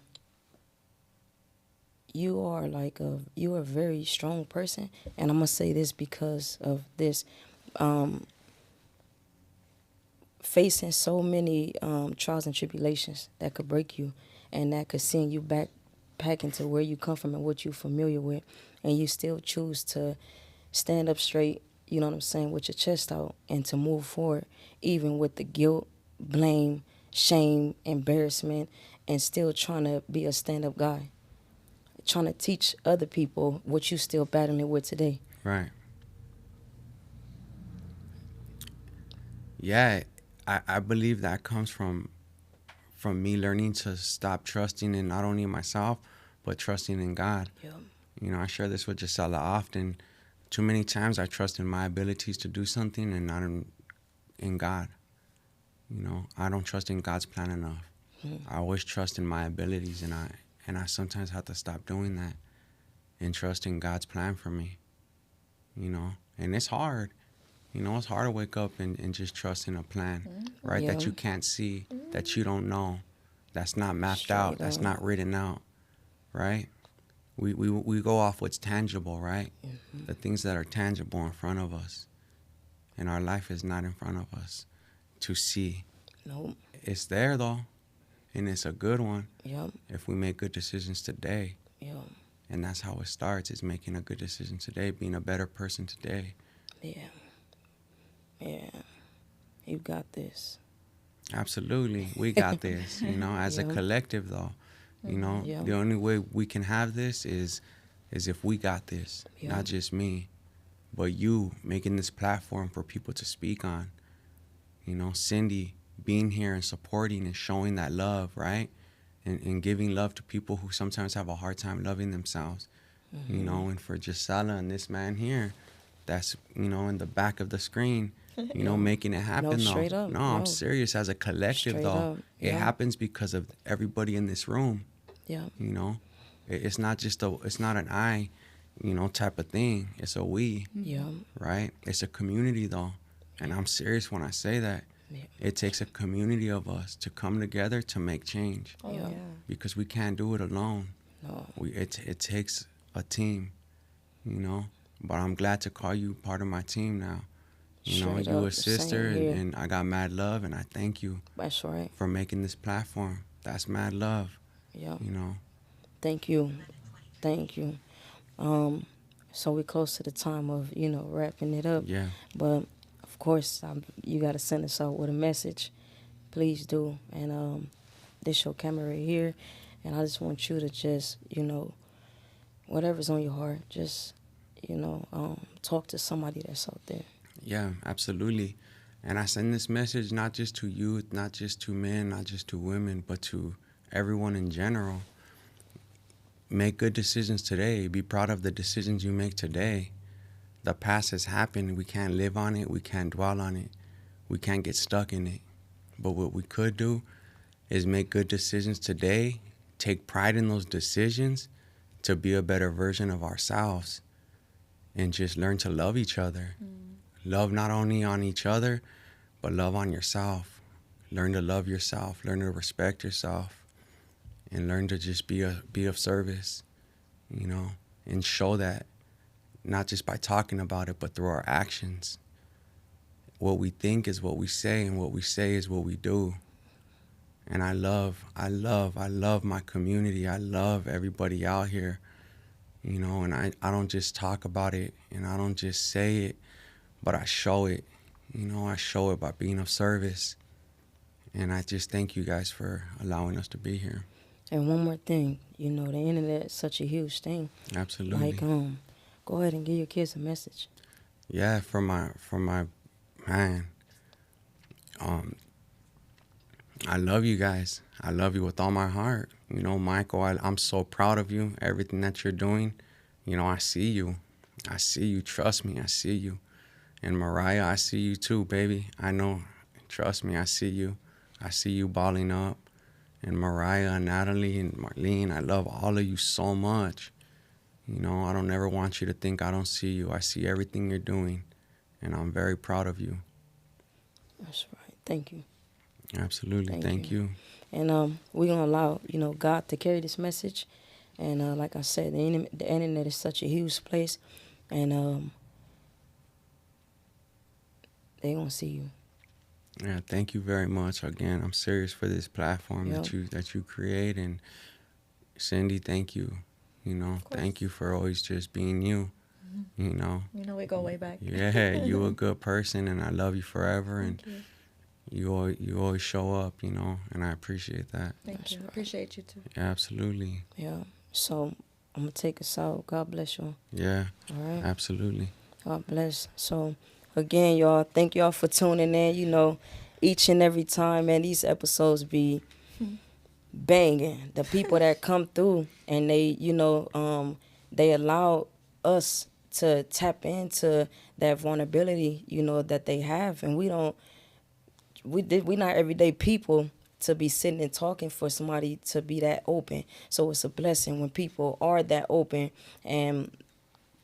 Speaker 1: you are a very strong person, and I'm gonna say this because of this. Facing so many trials and tribulations that could break you and that could send you back into where you come from and what you're familiar with, and you still choose to stand up straight, you know what I'm saying, with your chest out and to move forward, even with the guilt, blame, shame, embarrassment, and still trying to be a stand-up guy, trying to teach other people what you still battling with today.
Speaker 2: Right. Yeah, I believe that comes from me learning to stop trusting in not only myself, but trusting in God.
Speaker 1: Yeah.
Speaker 2: You know, I share this with Gisela often. Too many times I trust in my abilities to do something and not in God. You know, I don't trust in God's plan enough. I always trust in my abilities, and I sometimes have to stop doing that and trust in God's plan for me. You know, and it's hard. You know, it's hard to wake up and just trust in a plan, right?
Speaker 1: Yeah.
Speaker 2: That you can't see, that you don't know, that's not mapped
Speaker 1: Straight
Speaker 2: out, that's
Speaker 1: up.
Speaker 2: not written out, right? We go off what's tangible, right? The things that are tangible in front of us. And our life is not in front of us to see.
Speaker 1: Nope.
Speaker 2: It's there, though, and it's a good one
Speaker 1: Yep.
Speaker 2: if we make good decisions today.
Speaker 1: Yep.
Speaker 2: And that's how it starts, is making a good decision today, being a better person today.
Speaker 1: Yeah. Yeah. You got this.
Speaker 2: Absolutely. We got this, you know, as a
Speaker 1: Yeah.
Speaker 2: collective, though. You know,
Speaker 1: Yeah.
Speaker 2: the only way we can have this is if we got this,
Speaker 1: Yeah.
Speaker 2: not just me, but you making this platform for people to speak on. You know, Cindy being here and supporting and showing that love, right? And giving love to people who sometimes have a hard time loving themselves. You know, and for Gisela and this man here, that's, you know, in the back of the screen, you know, making it happen, though.
Speaker 1: straight up,
Speaker 2: No,
Speaker 1: no.
Speaker 2: I'm serious. As a collective,
Speaker 1: Straight
Speaker 2: though,
Speaker 1: up,
Speaker 2: it
Speaker 1: yeah.
Speaker 2: happens because of everybody in this room.
Speaker 1: Yeah.
Speaker 2: You know, it's not just it's not an I, you know, type of thing. It's a we,
Speaker 1: Yeah.
Speaker 2: right? It's a community, though. And I'm serious when I say that.
Speaker 1: Yeah.
Speaker 2: It takes a community of us to come together to make change,
Speaker 3: Oh,
Speaker 1: Yeah.
Speaker 3: yeah.
Speaker 2: because we can't do it alone.
Speaker 1: No.
Speaker 2: It takes a team, you know. But I'm glad to call you part of my team now. You know,
Speaker 1: Straight
Speaker 2: you
Speaker 1: up,
Speaker 2: a sister,
Speaker 1: same here.
Speaker 2: and I got mad love, and I thank you
Speaker 1: That's right.
Speaker 2: for making this platform. That's mad love,
Speaker 1: Yeah.
Speaker 2: you know.
Speaker 1: Thank you. Thank you. So we're close to the time of, you know, wrapping it up.
Speaker 2: Yeah.
Speaker 1: But of course, you got to send us out with a message. Please do. And this your camera right here. And I just want you to just, you know, whatever's on your heart, just, you know, talk to somebody that's out there.
Speaker 2: Yeah, absolutely. And I send this message not just to youth, not just to men, not just to women, but to everyone in general. Make good decisions today. Be proud of the decisions you make today. The past has happened. We can't live on it. We can't dwell on it. We can't get stuck in it. But what we could do is make good decisions today, take pride in those decisions to be a better version of ourselves, and just learn to love each other. Love not only on each other, but love on yourself. Learn to love yourself, learn to respect yourself, and learn to just be of service, you know, and show that, not just by talking about it, but through our actions. What we think is what we say, and what we say is what we do. And I love my community. I love everybody out here, you know, and I don't just talk about it, and I don't just say it, but I show it. You know, I show it by being of service. And I just thank you guys for allowing us to be here.
Speaker 1: And one more thing, you know, the internet is such a huge thing.
Speaker 2: Absolutely.
Speaker 1: Like, go ahead and give your kids a message.
Speaker 2: Yeah, for my man. I love you guys. I love you with all my heart. You know, Michael, I'm so proud of you. Everything that you're doing. You know, I see you. I see you. Trust me, I see you. And Mariah, I see you too, baby. I know. Trust me, I see you. I see you balling up. And Mariah, Natalie, and Marlene, I love all of you so much. You know, I don't ever want you to think I don't see you. I see everything you're doing. And I'm very proud of you.
Speaker 1: That's right. Thank you.
Speaker 2: Absolutely. Thank you.
Speaker 1: And we're going to allow, you know, God to carry this message. And like I said, the internet is such a huge place. And they going to see you.
Speaker 2: Yeah, thank you very much. Again, I'm serious for this platform
Speaker 1: Yep.
Speaker 2: that you create. And Cindy, thank you. You know,
Speaker 3: Of course.
Speaker 2: thank you for always just being you. You know.
Speaker 3: You know, we go way back.
Speaker 2: Yeah, you a good person, and I love you forever. And
Speaker 3: Thank you.
Speaker 2: you always show up, you know, and I appreciate that.
Speaker 3: Thank
Speaker 1: That's
Speaker 3: you.
Speaker 1: right.
Speaker 3: Appreciate you too.
Speaker 1: Yeah.
Speaker 2: Absolutely.
Speaker 1: So I'm going to take us out. God bless you.
Speaker 2: Yeah,
Speaker 1: All right.
Speaker 2: absolutely.
Speaker 1: God bless. So, again, y'all, thank y'all for tuning in. You know, each and every time, man, these episodes be banging. The people that come through and they, you know, they allow us to tap into that vulnerability, you know, that they have. And we not everyday people to be sitting and talking for somebody to be that open. So it's a blessing when people are that open and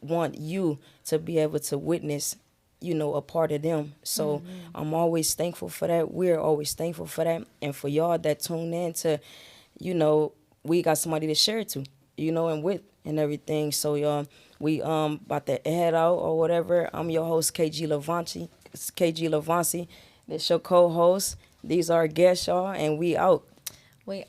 Speaker 1: want you to be able to witness, you know, a part of them. So I'm always thankful for that. We're always thankful for that. And for y'all that tune in to, you know, we got somebody to share it to, you know, and with and everything. So y'all, we about to head out or whatever. I'm your host, KG Lavanci. It's KG Lavanci. This your co-host. These are our guests, y'all, and we out.
Speaker 3: We